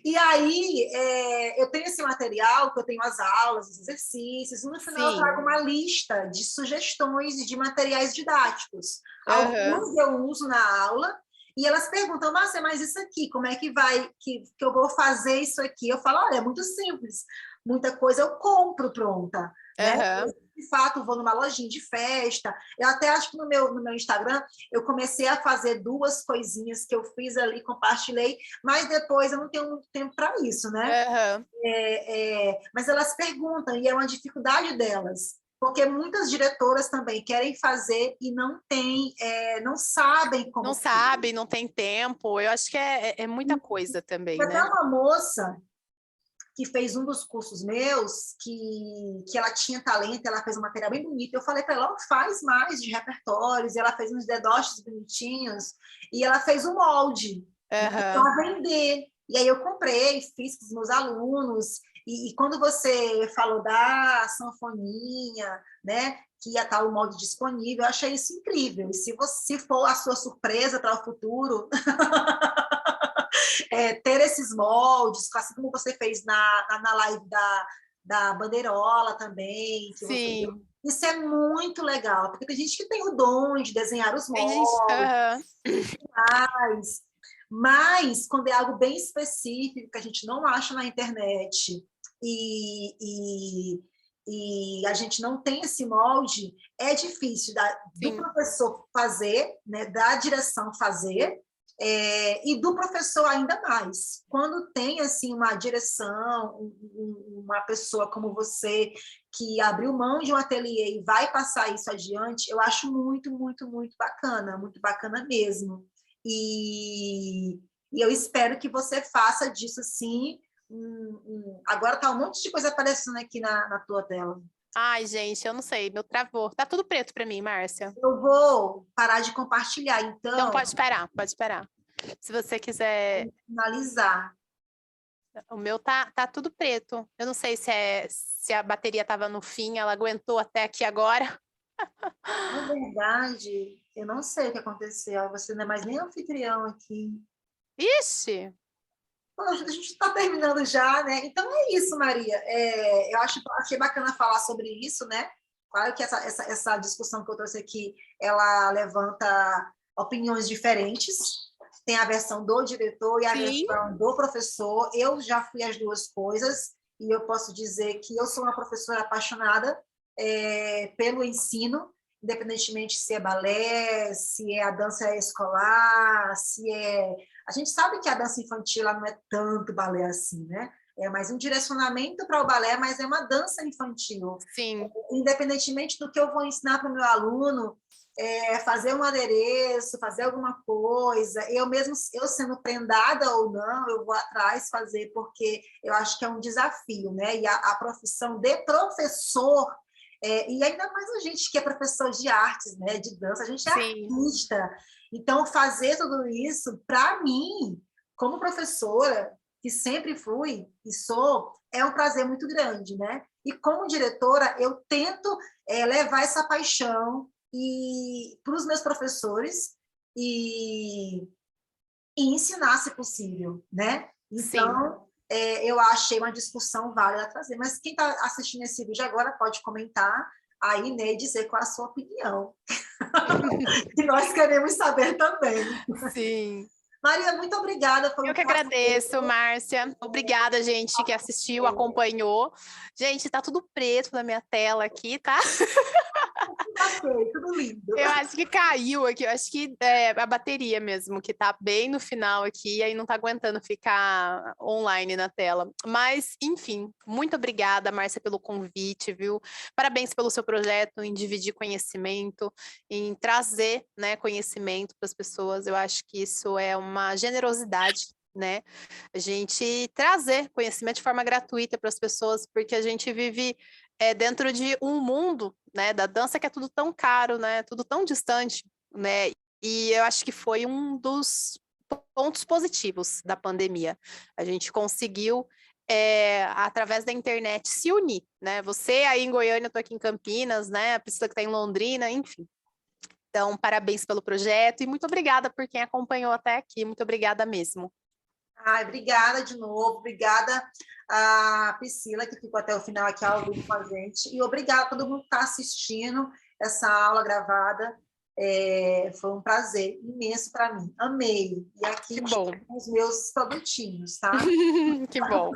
E aí, eu tenho esse material, que eu tenho as aulas, os exercícios, e no final eu trago Sim. uma lista de sugestões de materiais didáticos. Aham. Alguns eu uso na aula, e elas perguntam, Márcia, mas isso aqui, como é que vai, que eu vou fazer isso aqui? Eu falo, olha, é muito simples, muita coisa eu compro pronta, né? Aham. De fato, vou numa lojinha de festa. Eu até acho que no meu Instagram eu comecei a fazer duas coisinhas que eu fiz ali, compartilhei, mas depois eu não tenho muito tempo para isso, né? Aham. Mas elas perguntam, e é uma dificuldade delas, porque muitas diretoras também querem fazer e não têm, não sabem Não como fazer. sabe, não tem tempo. Eu acho que é muita coisa também, Tem até né? uma moça que fez um dos cursos meus, que ela tinha talento, ela fez um material bem bonito. Eu falei para ela, faz mais de repertórios, e ela fez uns dedoches bonitinhos, e ela fez um molde, né, Aham. para vender. E aí eu comprei, fiz com os meus alunos, e quando você falou da sanfoninha, né, que ia estar o molde disponível, eu achei isso incrível. E se for a sua surpresa para o futuro, ter esses moldes, assim como você fez na live da bandeirola também, que você viu. Sim. Isso é muito legal, porque tem gente que tem o dom de desenhar os Tem gente. moldes, Aham. mas quando é algo bem específico que a gente não acha na internet e, e, e a gente não tem esse molde, é difícil do Sim. professor fazer, né, da direção fazer, e do professor ainda mais. Quando tem assim uma direção, uma pessoa como você que abriu mão de um ateliê e vai passar isso adiante, eu acho muito, muito bacana mesmo. E, e eu espero que você faça disso sim. Agora tá um monte de coisa aparecendo aqui na tua tela. Ai, gente, eu não sei, meu travou. Tá tudo preto para mim, Márcia. Eu vou parar de compartilhar, Então então, pode esperar, pode esperar. Se você quiser. finalizar. O meu tá tudo preto. Eu não sei se a bateria estava no fim, ela aguentou até aqui agora. Na verdade, eu não sei o que aconteceu. Você não é mais nem anfitrião aqui. Ixi! A gente está terminando já, né? Então é isso, Maria. Eu achei bacana falar sobre isso, né? Claro que essa discussão que eu trouxe aqui, ela levanta opiniões diferentes. Tem a versão do diretor e a Sim. versão do professor. Eu já fui as duas coisas e eu posso dizer que eu sou uma professora apaixonada pelo ensino, independentemente se é balé, se é a dança escolar, se é... A gente sabe que a dança infantil ela não é tanto balé assim, né? É mais um direcionamento para o balé, mas é uma dança infantil. Sim. Independentemente do que eu vou ensinar para o meu aluno, fazer um adereço, fazer alguma coisa, eu sendo prendada ou não, eu vou atrás fazer, porque eu acho que é um desafio, né? E a profissão de professor, e ainda mais a gente que é professor de artes, né? De dança, a gente é artista. Então, fazer tudo isso, para mim, como professora, que sempre fui e sou, é um prazer muito grande, né? E como diretora, eu tento levar essa paixão para os meus professores e ensinar, se possível, né? Então, eu achei uma discussão válida a trazer. Mas quem está assistindo esse vídeo agora pode comentar aí, né, e dizer qual a sua opinião. Que nós queremos saber também. Sim. Maria, muito obrigada. Eu que agradeço, Márcia. Obrigada, gente, que assistiu, acompanhou. Gente, tá tudo preto na minha tela aqui, tá? Tudo lindo. Eu acho que caiu aqui, eu acho que é a bateria mesmo, que tá bem no final aqui, e aí não tá aguentando ficar online na tela. Mas, enfim, muito obrigada, Márcia, pelo convite, viu? Parabéns pelo seu projeto em dividir conhecimento, em trazer, né, conhecimento para as pessoas. Eu acho que isso é uma generosidade, né? A gente trazer conhecimento de forma gratuita para as pessoas, porque a gente vive dentro de um mundo, né, da dança que é tudo tão caro, né, tudo tão distante, né, e eu acho que foi um dos pontos positivos da pandemia. A gente conseguiu, através da internet, se unir, né, você aí em Goiânia, eu tô aqui em Campinas, né, a Priscila que está em Londrina, enfim. Então, parabéns pelo projeto e muito obrigada por quem acompanhou até aqui, muito obrigada mesmo. Obrigada de novo, obrigada a Priscila, que ficou até o final aqui ao vivo com a gente, e obrigada a todo mundo que está assistindo essa aula gravada. Foi um prazer imenso para mim, amei. E aqui estão os meus produtinhos, tá? Que bom.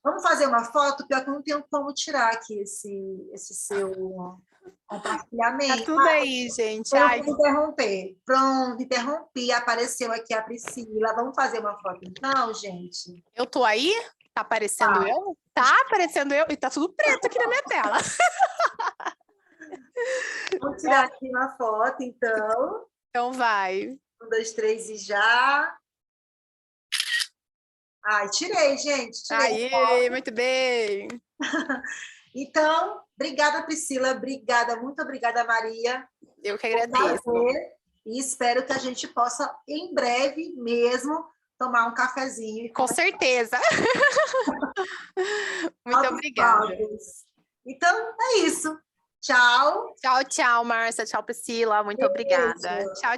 Vamos fazer uma foto, pior que eu não tenho como tirar aqui esse seu compartilhamento. Tá tudo aí, gente. Vou interromper. Pronto, interrompi. Apareceu aqui a Priscila. Vamos fazer uma foto então, gente? Eu tô aí? Tá aparecendo eu? Tá aparecendo eu? E tá tudo preto aqui na minha tela. Vamos tirar aqui uma foto, então. Então vai. 1, 2, 3 e já. Ai, tirei, gente. Tirei. Aí, muito bem. Então, obrigada, Priscila. Obrigada, muito obrigada, Maria. Eu que agradeço. E espero que a gente possa, em breve mesmo, tomar um cafezinho. Com certeza. Muito obrigada. Então, é isso. Tchau. Tchau, tchau, Márcia. Tchau, Priscila. Muito obrigada. Tchau, tchau.